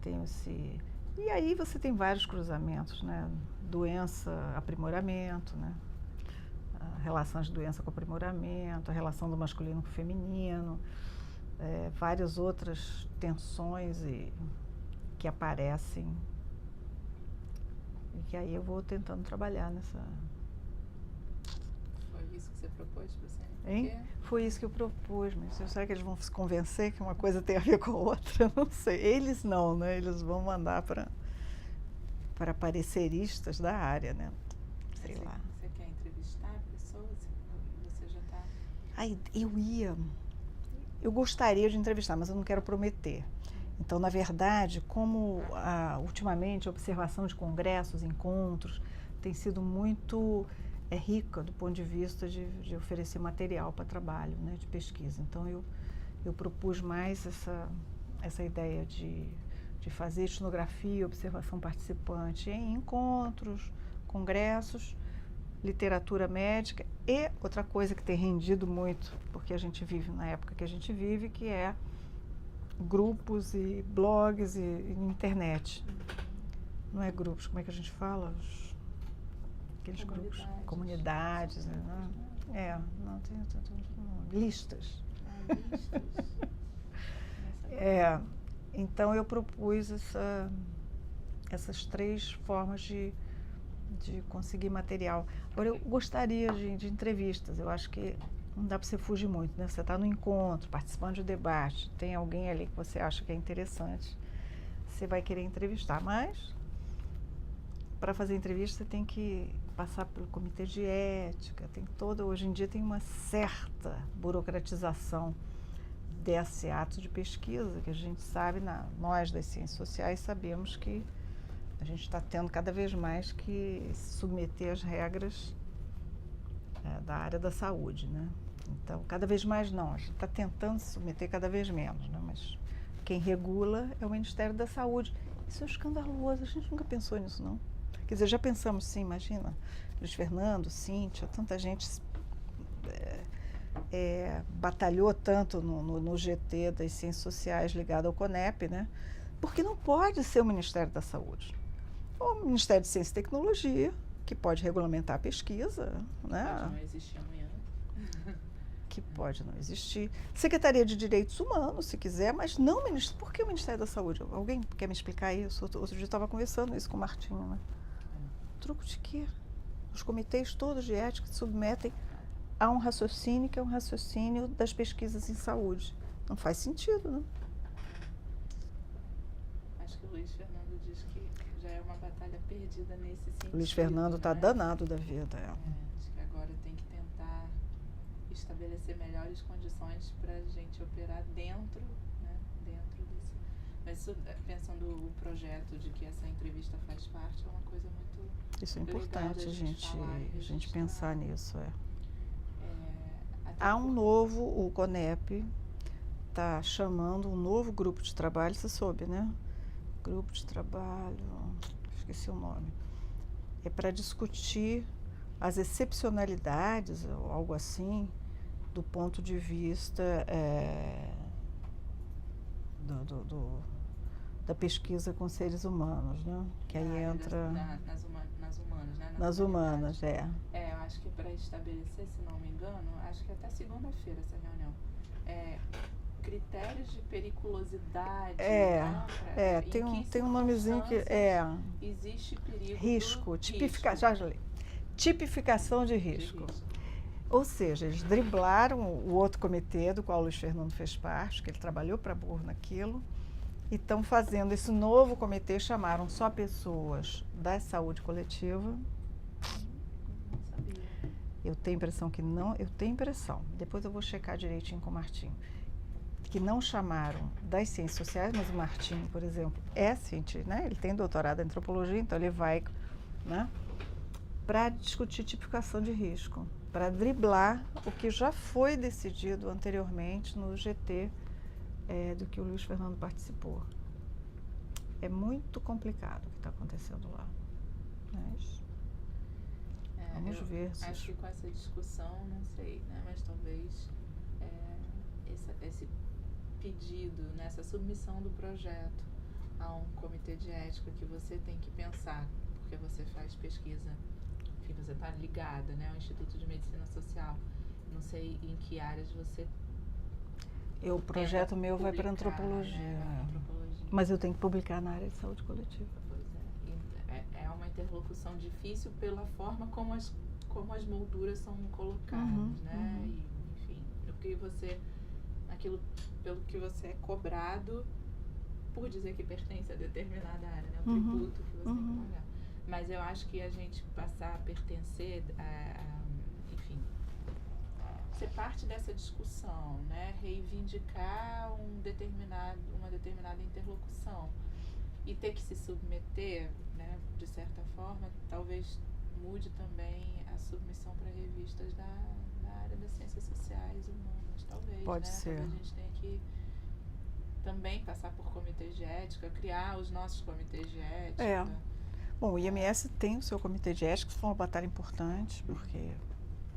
tenho esse... E aí você tem vários cruzamentos, né? Doença, aprimoramento, né? A relação de doença com aprimoramento, a relação do masculino com o feminino, várias outras tensões que aparecem. E que aí eu vou tentando trabalhar nessa... Foi isso que você propôs para você? Hein? Foi isso que eu propus, mas será que eles vão se convencer que uma coisa tem a ver com a outra? Não sei. Eles não, né? Eles vão mandar para pareceristas da área, né? Sei lá. Você quer entrevistar pessoas? Você já está... Eu gostaria de entrevistar, mas eu não quero prometer. Então, na verdade, como ultimamente a observação de congressos, encontros, tem sido muito rica do ponto de vista de oferecer material para trabalho, né, de pesquisa. Então, eu propus mais essa ideia de fazer etnografia, observação participante em encontros, congressos, literatura médica e outra coisa que tem rendido muito, porque a gente vive na época que a gente vive, que é grupos e blogs e internet. Não é grupos, como é que a gente fala? Aqueles grupos, comunidades, né? Não, tem listas. Listas. Então eu propus essas três formas de conseguir material. Agora, eu gostaria de entrevistas. Eu acho que não dá para você fugir muito, né? Você está no encontro, participando de debate, tem alguém ali que você acha que é interessante, você vai querer entrevistar. Mas, para fazer entrevista, você tem que passar pelo comitê de ética, hoje em dia tem uma certa burocratização desse ato de pesquisa, que a gente sabe, nós das ciências sociais sabemos que a gente está tendo cada vez mais que se submeter às regras da área da saúde, né? Então, cada vez mais não, a gente está tentando se submeter cada vez menos, né? Mas quem regula é o Ministério da Saúde. Isso é escandaloso, a gente nunca pensou nisso, não. Quer dizer, já pensamos sim, imagina, Luiz Fernando, Cíntia, tanta gente batalhou tanto no GT das Ciências Sociais ligado ao CONEP, né? Porque não pode ser o Ministério da Saúde. O Ministério de Ciência e Tecnologia, que pode regulamentar a pesquisa, né? Pode não existir amanhã. Que pode não existir. Secretaria de Direitos Humanos, se quiser, mas não o Ministério. Por que o Ministério da Saúde? Alguém quer me explicar isso? Outro dia eu estava conversando isso com o Martinho, né? Truco de quê? Os comitês todos de ética se submetem a um raciocínio que é um raciocínio das pesquisas em saúde. Não faz sentido, né? Acho que o Luiz Fernando diz que já é uma batalha perdida nesse sentido. O Luiz Fernando está danado da vida. Acho que agora tem que tentar estabelecer melhores condições para a gente operar dentro Mas isso, pensando o projeto de que essa entrevista faz parte, é uma coisa muito Isso é legal importante da gente falar e a gente registrar. pensar nisso. Até Há um novo, o CONEP está chamando um novo grupo de trabalho, você soube, né? Grupo de trabalho, esqueci o nome. É para discutir as excepcionalidades, ou algo assim, do ponto de vista da pesquisa com seres humanos, né? Que aí entra... nas humanas, né? Nas humanas, eu acho que para estabelecer, se não me engano, acho que até segunda-feira essa reunião. Critérios de periculosidade. Tem um nomezinho que existe perigo risco, tipificação de risco. Ou seja, eles driblaram o outro comitê do qual o Luiz Fernando fez parte, que ele trabalhou para a Burr naquilo, e estão fazendo esse novo comitê, chamaram só pessoas da saúde coletiva. Não sabia. Eu tenho impressão que não, depois eu vou checar direitinho com o Martinho, que não chamaram das ciências sociais, mas o Martinho, por exemplo, é cientista, né? Ele tem doutorado em antropologia, então ele vai, né, para discutir tipificação de risco, para driblar o que já foi decidido anteriormente no GT do que o Luiz Fernando participou. É muito complicado o que está acontecendo lá. Mas vamos ver. Acho que com essa discussão, não sei, né? Mas talvez esse pedido, nessa submissão do projeto a um comitê de ética que você tem que pensar, porque você faz pesquisa, enfim, você está ligada, né, ao Instituto de Medicina Social. Não sei em que áreas você... O projeto meu vai para antropologia, né? Mas eu tenho que publicar na área de saúde coletiva. Pois é uma interlocução difícil pela forma como as molduras são colocadas, né? E, enfim, pelo que você é cobrado por dizer que pertence a determinada área, né? O tributo que você tem que pagar. Mas eu acho que a gente passar a pertencer enfim, ser parte dessa discussão, né? Reivindicar uma determinada interlocução e ter que se submeter, né? De certa forma, talvez mude também a submissão para revistas da área das ciências sociais humanas, talvez. Pode né? ser. Talvez a gente tenha que também passar por comitês de ética, criar os nossos comitês de ética. Bom, o IMS tem o seu comitê de ética, que foi uma batalha importante, porque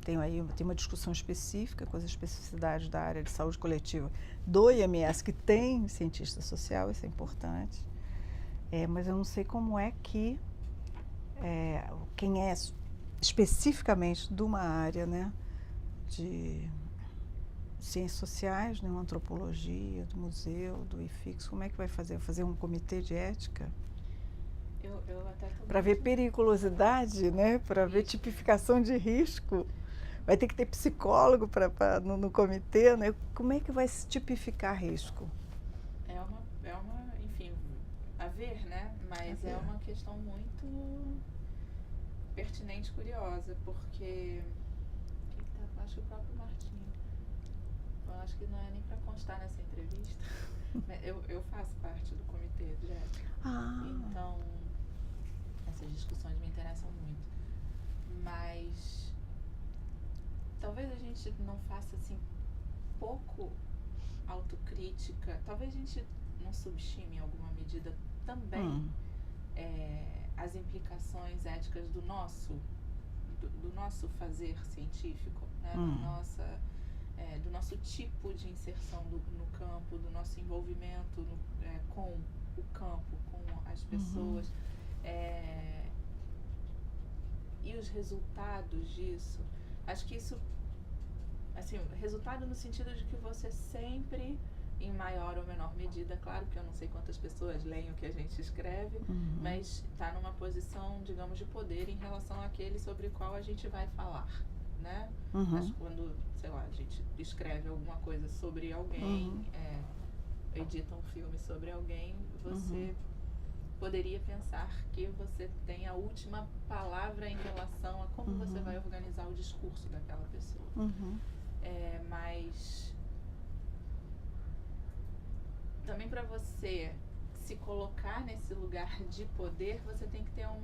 tem uma discussão específica com as especificidades da área de saúde coletiva do IMS, que tem cientista social, isso é importante. Mas eu não sei como é que quem é especificamente de uma área, né, de ciências sociais, né, uma antropologia, do museu, do IFIX, como é que vai fazer? Fazer um comitê de ética? Para ver periculosidade, né? Para ver tipificação de risco. Vai ter que ter psicólogo no comitê, né? Como é que vai se tipificar risco? Enfim, a ver, né? Mas é uma questão muito pertinente e curiosa, porque acho que o próprio Martinho, eu acho que não é nem para constar nessa entrevista, eu faço parte do comitê de ética. Então, essas discussões me interessam muito. Mas talvez a gente não faça assim pouco autocrítica, talvez a gente não subestime em alguma medida também as implicações éticas do nosso fazer científico, né? Do nosso tipo de inserção no campo, do nosso envolvimento com o campo, com as pessoas. E os resultados disso. Acho que isso, assim, resultado no sentido de que você sempre, em maior ou menor medida, claro que eu não sei quantas pessoas leem o que a gente escreve, mas está numa posição, digamos, de poder em relação àquele sobre o qual a gente vai falar, né? Mas quando, sei lá, a gente escreve alguma coisa sobre alguém, edita um filme sobre alguém, você poderia pensar que você tem a última palavra em relação a como você vai organizar o discurso daquela pessoa. Mas também para você se colocar nesse lugar de poder, você tem que ter um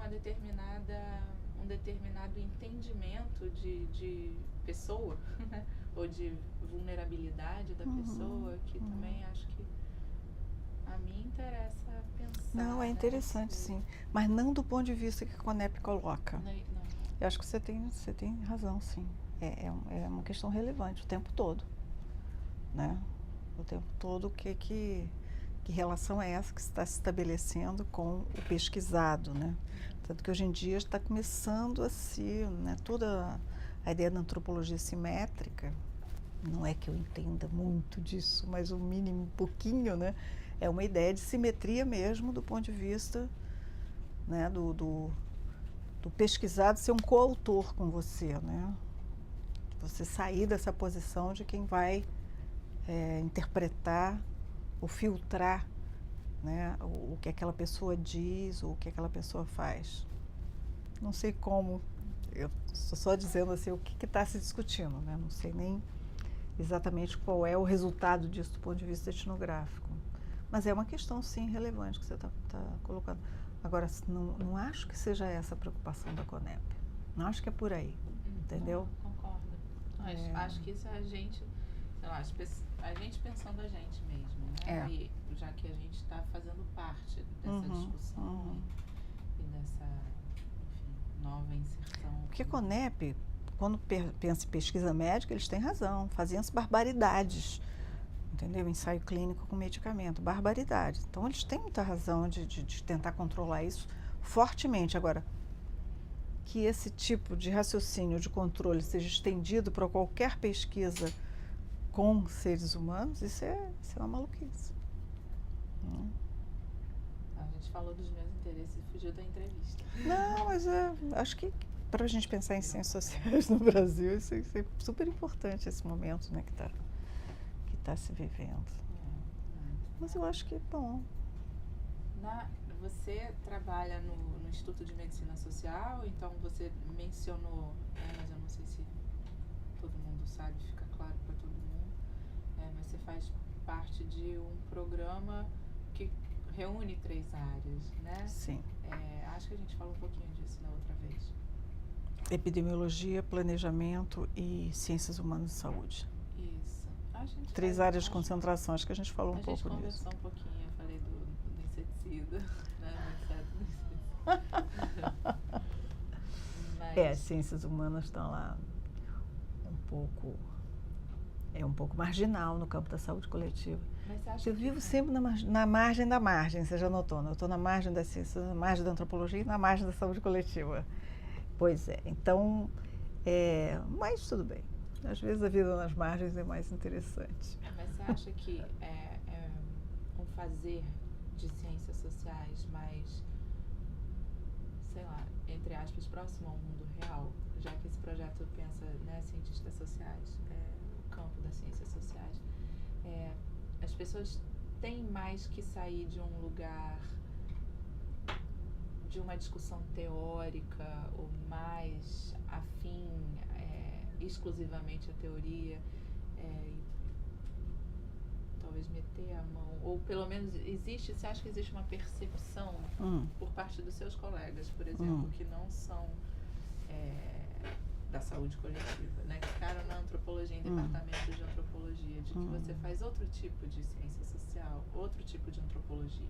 determinado entendimento de pessoa, né? Ou de vulnerabilidade da pessoa, que também acho que a mim interessa pensar. Não, é interessante, sim. Mas não do ponto de vista que a Conep coloca. Não. Eu acho que você tem razão, sim. É uma questão relevante o tempo todo, né? O tempo todo, que relação é essa que está se estabelecendo com o pesquisado, né? Tanto que hoje em dia está começando a se, né, toda a ideia da antropologia simétrica, não é que eu entenda muito disso, mas o mínimo um pouquinho, né? É uma ideia de simetria mesmo do ponto de vista, né, do pesquisado ser um coautor com você, né? Você sair dessa posição de quem vai interpretar ou filtrar, né, o que aquela pessoa diz ou o que aquela pessoa faz. Não sei como, eu estou só dizendo assim o que está se discutindo, né? Não sei nem exatamente qual é o resultado disso do ponto de vista etnográfico. Mas é uma questão, sim, relevante que você está colocando. Agora, não acho que seja essa a preocupação da Conep. Não acho que é por aí, entendeu? Concordo. Acho que isso é a gente, sei lá, a gente pensando a gente mesmo, né? E já que a gente está fazendo parte dessa discussão e dessa, enfim, nova inserção. Porque a Conep, quando pensa em pesquisa médica, eles têm razão, faziam-se barbaridades, entendeu? Ensaio clínico com medicamento, barbaridades. Então, eles têm muita razão de tentar controlar isso fortemente. Agora, que esse tipo de raciocínio, de controle, seja estendido para qualquer pesquisa com seres humanos, isso é uma maluquice. A gente falou dos meus interesses e fugiu da entrevista. Não, mas acho que para a gente pensar em ciências sociais no Brasil, isso é super importante, esse momento, né, que tá se vivendo. Mas eu acho que, bom... Você trabalha no Instituto de Medicina Social, então você mencionou, mas eu não sei se todo mundo sabe, fica claro para todo mundo, mas você faz parte de um programa que reúne 3 áreas, né? Sim. Acho que a gente falou um pouquinho disso na outra vez. Epidemiologia, planejamento e ciências humanas e saúde. Isso. 3 áreas de concentração, acho que a gente falou um pouco disso. A gente conversou um pouquinho, eu falei do inseticida, né? As ciências humanas estão lá um pouco marginal no campo da saúde coletiva. Eu vivo sempre na margem da margem, você já notou, né? Eu estou na margem das ciências, na margem da antropologia e na margem da saúde coletiva. Pois é, então, mas tudo bem. Às vezes a vida nas margens é mais interessante. Mas você acha que um fazer de ciências sociais mais, sei lá, entre aspas, próximo ao mundo real, já que esse projeto pensa, né, cientistas sociais, o campo das ciências sociais, as pessoas têm mais que sair de um lugar de uma discussão teórica ou mais afim exclusivamente à teoria, talvez meter a mão, ou pelo menos você acha que existe uma percepção por parte dos seus colegas, por exemplo, que não são da saúde coletiva, né, que ficaram na antropologia, em departamentos de antropologia, de que você faz outro tipo de ciência social, outro tipo de antropologia?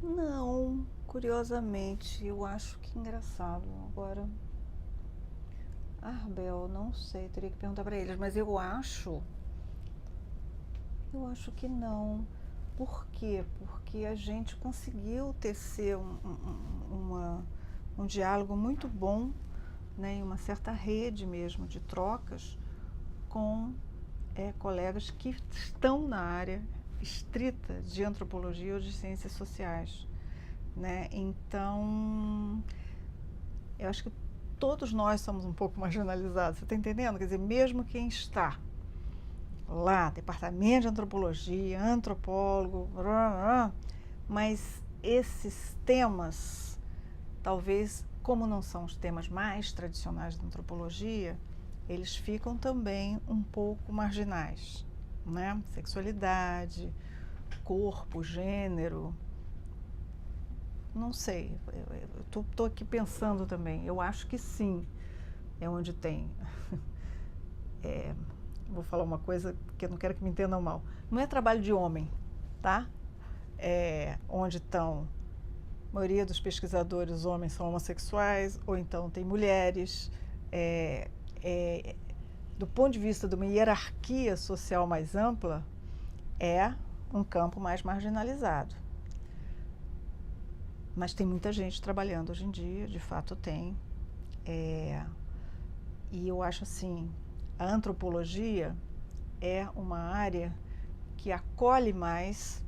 Não, curiosamente, eu acho que engraçado. Agora, Arbel, não sei, teria que perguntar para eles, mas eu acho que não. Por quê? Porque a gente conseguiu tecer um diálogo muito bom, né, e uma certa rede mesmo de trocas com colegas que estão na área estrita de antropologia ou de ciências sociais, né? Então, eu acho que todos nós somos um pouco marginalizados, você está entendendo? Quer dizer, mesmo quem está lá, departamento de antropologia, antropólogo, mas esses temas, talvez, como não são os temas mais tradicionais da antropologia, eles ficam também um pouco marginais, né? Sexualidade, corpo, gênero, não sei, eu tô aqui pensando também, eu acho que sim, é onde tem. Vou falar uma coisa que eu não quero que me entendam mal, não é trabalho de homem, tá? Onde estão, a maioria dos pesquisadores homens são homossexuais, ou então tem mulheres, do ponto de vista de uma hierarquia social mais ampla, é um campo mais marginalizado. Mas tem muita gente trabalhando hoje em dia, de fato tem. E eu acho assim, a antropologia é uma área que acolhe mais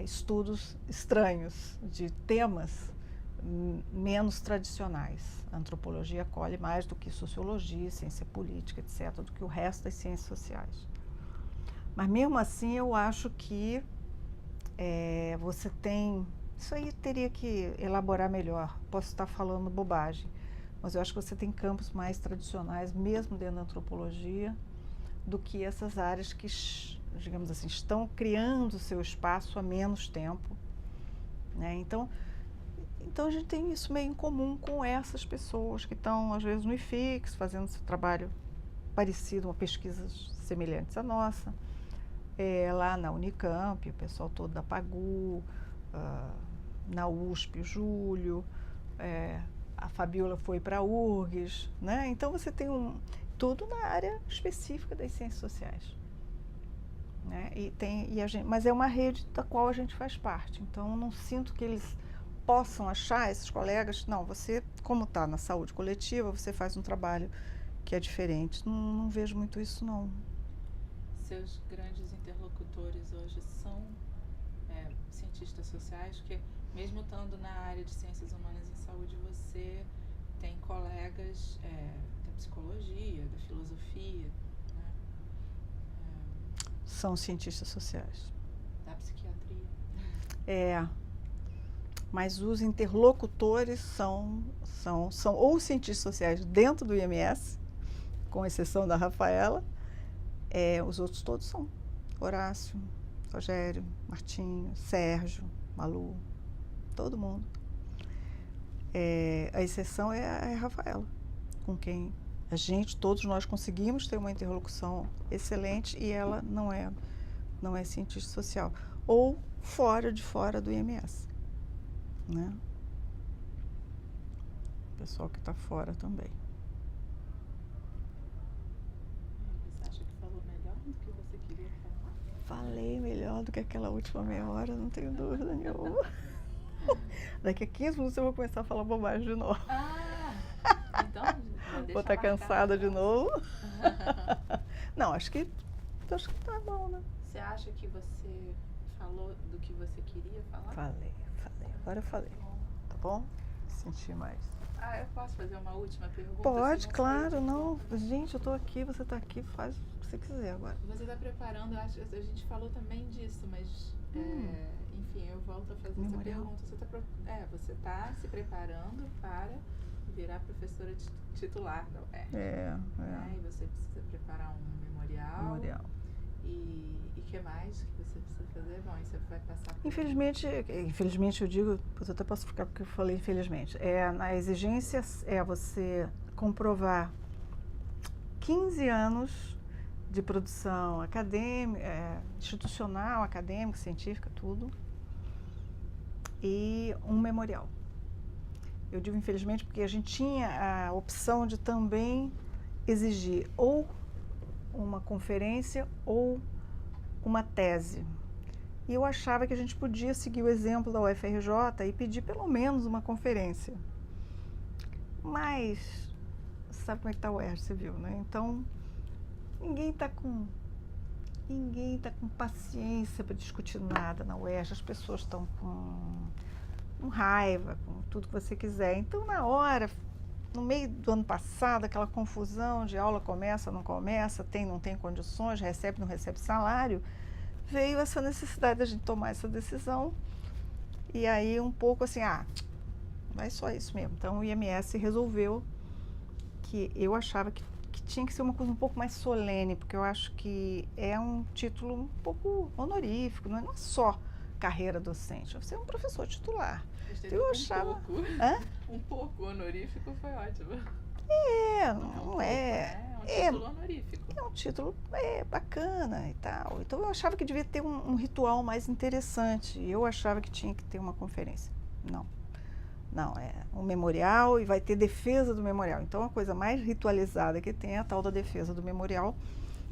estudos estranhos, de temas menos tradicionais. A antropologia acolhe mais do que sociologia, ciência política, etc., do que o resto das ciências sociais. Mas mesmo assim eu acho que você tem... Isso aí teria que elaborar melhor, posso estar falando bobagem, mas eu acho que você tem campos mais tradicionais, mesmo dentro da antropologia, do que essas áreas que, digamos assim, estão criando seu espaço há menos tempo, né? Então a gente tem isso meio em comum com essas pessoas que estão, às vezes, no IFIX, fazendo esse trabalho parecido, uma pesquisa semelhante à nossa, lá na Unicamp, o pessoal todo da Pagu, na USP, o Júlio, a Fabiola foi para a URGS, né? Então você tem tudo na área específica das ciências sociais, né? Mas é uma rede da qual a gente faz parte, então eu não sinto que eles possam achar, esses colegas, não, você, como está na saúde coletiva, você faz um trabalho que é diferente. Não vejo muito isso, não. Seus grandes interlocutores hoje são cientistas sociais, porque mesmo estando na área de ciências humanas e saúde, você tem colegas da psicologia, da filosofia, né? São cientistas sociais. Da psiquiatria. Mas os interlocutores são ou cientistas sociais dentro do IMS, com exceção da Rafaela, os outros todos são. Horácio, Rogério, Martinho, Sérgio, Malu, todo mundo. A exceção é a Rafaela, com quem todos nós conseguimos ter uma interlocução excelente e ela não é cientista social. Ou fora do IMS, né? O pessoal que está fora também. Você acha que falou melhor do que você queria falar? Falei melhor do que aquela última meia hora, não tenho dúvida nenhuma. Daqui a 15 minutos eu vou começar a falar bobagem de novo. Então vou estar cansada de novo. Não, acho que tá bom, né? Você acha que você falou do que você queria falar? Falei. Agora eu falei. Tá bom? Senti mais. Eu posso fazer uma última pergunta? Pode, claro, não. Gente, eu tô aqui, você tá aqui, faz o que você quiser agora. Você está preparando, a gente falou também disso, mas enfim, eu volto a fazer essa pergunta. Você está se preparando para virar professora titular da UERJ. E você precisa preparar um memorial. E o que mais que você precisa fazer? Bom, isso vai passar por... Infelizmente eu digo, eu até posso ficar porque eu falei infelizmente. Na exigência você comprovar 15 anos de produção acadêmica, institucional, acadêmica, científica, tudo, e um memorial. Eu digo infelizmente porque a gente tinha a opção de também exigir ou uma conferência ou uma tese. E eu achava que a gente podia seguir o exemplo da UFRJ e pedir pelo menos uma conferência. Mas, sabe como é que está o UERJ, você viu, né? Então, ninguém está com paciência para discutir nada na UERJ. As pessoas estão com raiva, com tudo que você quiser. Então, na hora... No meio do ano passado, aquela confusão de aula começa, não começa, tem, não tem condições, recebe, não recebe salário, veio essa necessidade de a gente tomar essa decisão. E aí um pouco assim, vai só isso mesmo. Então o IMS resolveu que eu achava que tinha que ser uma coisa um pouco mais solene, porque eu acho que é um título um pouco honorífico, não é só carreira docente, você é um professor titular. Então eu achava... Um pouco honorífico foi ótimo. Não é. É um título honorífico. É um título bacana e tal. Então eu achava que devia ter um ritual mais interessante. Eu achava que tinha que ter uma conferência. Não, é um memorial e vai ter defesa do memorial. Então a coisa mais ritualizada que tem é a tal da defesa do memorial,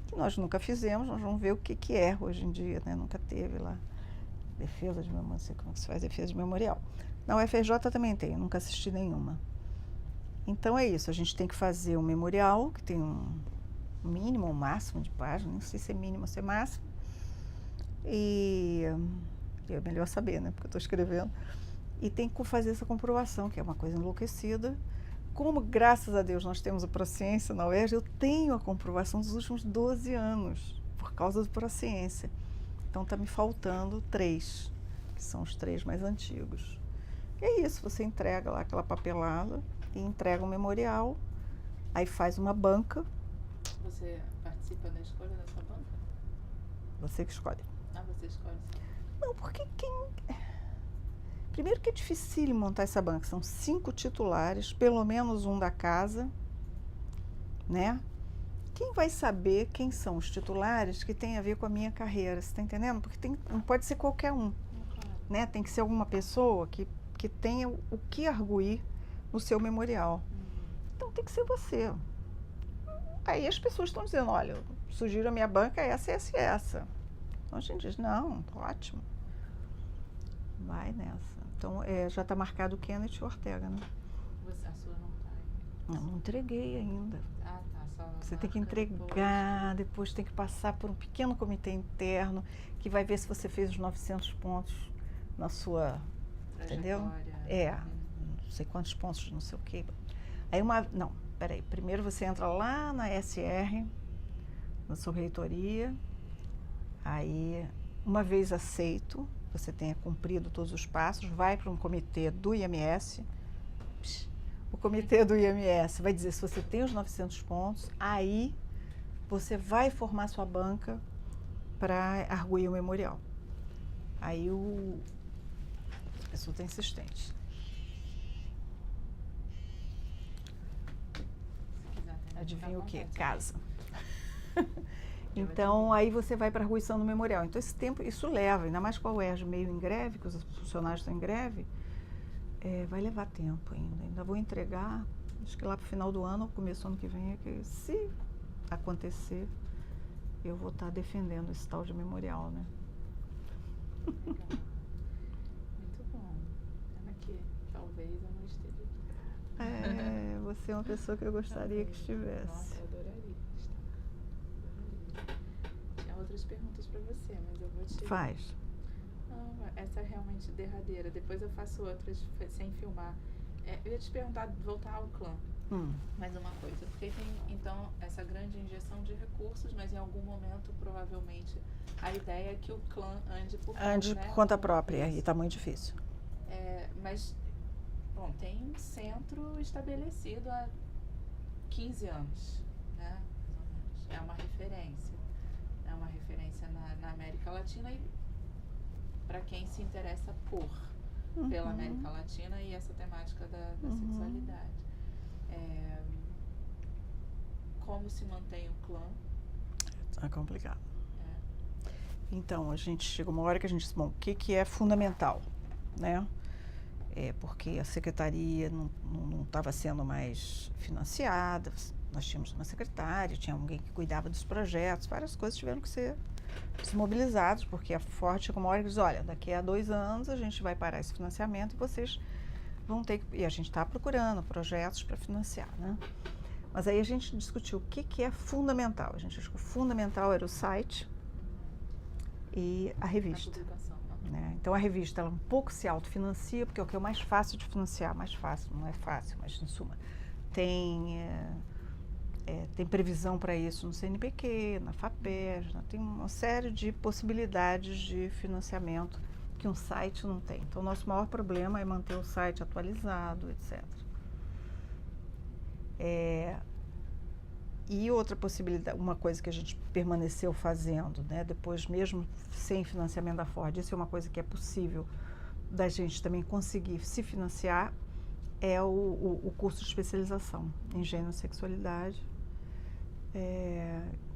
que nós nunca fizemos, nós vamos ver o que é hoje em dia, né? Nunca teve lá defesa de memorial, não sei como se faz defesa de memorial. Na UFRJ também tem, nunca assisti nenhuma. Então é isso, a gente tem que fazer um memorial, que tem um mínimo, um máximo de páginas, não sei se é mínimo ou se é máximo. E é melhor saber, né? Porque eu estou escrevendo. E tem que fazer essa comprovação, que é uma coisa enlouquecida. Como, graças a Deus, nós temos a Prociência na UERJ, eu tenho a comprovação dos últimos 12 anos, por causa do Prociência. Então está me faltando 3, que são os 3 mais antigos. E é isso, você entrega lá aquela papelada e entrega um memorial, aí faz uma banca. Você participa da escolha da sua banca? Você que escolhe. Você escolhe sim. Não, porque primeiro que é difícil montar essa banca, são 5 titulares, pelo menos um da casa, né? Quem vai saber quem são os titulares que tem a ver com a minha carreira, você está entendendo? Porque não pode ser qualquer um, né? Tem que ser alguma pessoa que tenha o que arguir no seu memorial. Então tem que ser você. Aí as pessoas estão dizendo, olha, eu sugiro a minha banca essa, essa e essa. Então a gente diz, não, ótimo. Vai nessa. Então já está marcado o Kenneth Ortega, né? A sua não está aí? Eu não entreguei ainda. Ah, tá. Só você tem que entregar, depois tem que passar por um pequeno comitê interno que vai ver se você fez os 900 pontos na sua... Entendeu? Não sei quantos pontos, não sei o quê. Aí não, peraí. Primeiro você entra lá na SR, na sua reitoria. Aí, uma vez aceito, você tenha cumprido todos os passos, vai para um comitê do IMS. O comitê do IMS vai dizer se você tem os 900 pontos. Aí, você vai formar sua banca para arguir o memorial. Aí, a pessoa está insistente. Adivinha o que? Casa. Então, aí você vai para a arguição do memorial. Então, esse tempo, isso leva, ainda mais com a UERJ meio em greve, que os funcionários estão em greve, vai levar tempo ainda. Ainda vou entregar, acho que lá para o final do ano, ou começo do ano que vem, que se acontecer, eu vou estar defendendo esse tal de memorial, né? Legal. Muito bom. Pena que talvez eu não esteja aqui. Você é uma pessoa que eu gostaria que estivesse. Nossa, eu adoraria estar. Tinha outras perguntas para você, mas eu vou te... Faz. Não, essa é realmente derradeira. Depois eu faço outras sem filmar. Eu ia te perguntar, voltar ao clã. Mais uma coisa. Porque tem, então, essa grande injeção de recursos, mas em algum momento, provavelmente, a ideia é que o clã ande por conta própria, e está muito difícil. Mas, bom, tem um centro estabelecido há 15 anos, né? Mais ou menos. É uma referência. É uma referência na América Latina e para quem se interessa pela América Latina e essa temática da sexualidade. Como se mantém o clã? É complicado. Então, a gente chegou uma hora que a gente disse, bom, o que é fundamental, né? Porque a secretaria não estava sendo mais financiada, nós tínhamos uma secretária, tinha alguém que cuidava dos projetos, várias coisas tiveram que ser desmobilizadas, porque a Ford chegou uma hora que diz, olha, daqui a 2 anos a gente vai parar esse financiamento e vocês vão ter que... E a gente está procurando projetos para financiar, né? Mas aí a gente discutiu o que é fundamental. A gente achou que o fundamental era o site e a revista. A publicação, né? Então a revista ela um pouco se autofinancia, porque é o que é o mais fácil de financiar. Mais fácil, não é fácil, mas em suma. Tem previsão para isso no CNPq, na FAPESP, tem uma série de possibilidades de financiamento que um site não tem. Então o nosso maior problema é manter o site atualizado, etc. E outra possibilidade, uma coisa que a gente permaneceu fazendo, né, depois mesmo sem financiamento da Ford, isso é uma coisa que é possível da gente também conseguir se financiar, é o curso de especialização em gênero e sexualidade.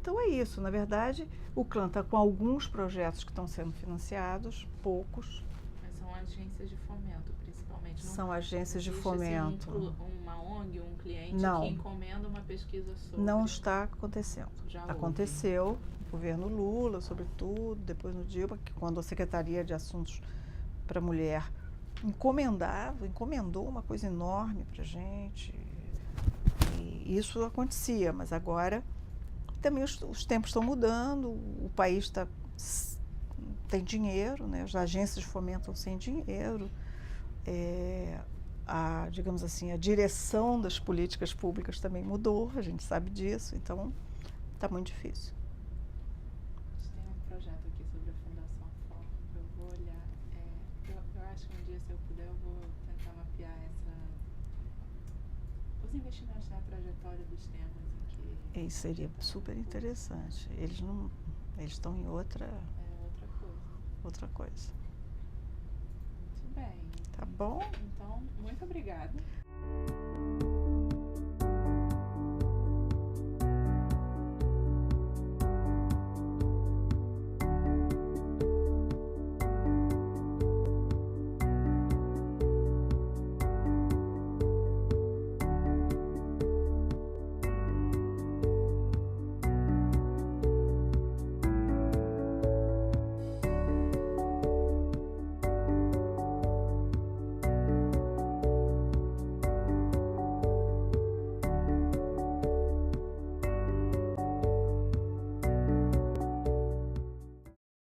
Então é isso, na verdade, o CLAN está com alguns projetos que estão sendo financiados, poucos. Mas são agências de fomento, principalmente. São agências de existe, fomento. Assim, uma ONG, um cliente Não. que encomenda uma pesquisa sobre. Não está acontecendo. Já aconteceu, o governo Lula, sobretudo, depois no Dilma, que quando a Secretaria de Assuntos para a Mulher encomendou uma coisa enorme para a gente. E isso acontecia, mas agora também os tempos estão mudando, o país tem dinheiro, né? As agências de fomento estão sem dinheiro. Digamos assim, a direção das políticas públicas também mudou, a gente sabe disso, então está muito difícil. A gente tem um projeto aqui sobre a Fundação FOR, eu vou olhar, eu acho que um dia, se eu puder, eu vou tentar mapear os investimentos na trajetória dos temas em que... Isso seria super interessante, eles estão em outra coisa. Muito bem. Tá bom? Então, muito obrigada.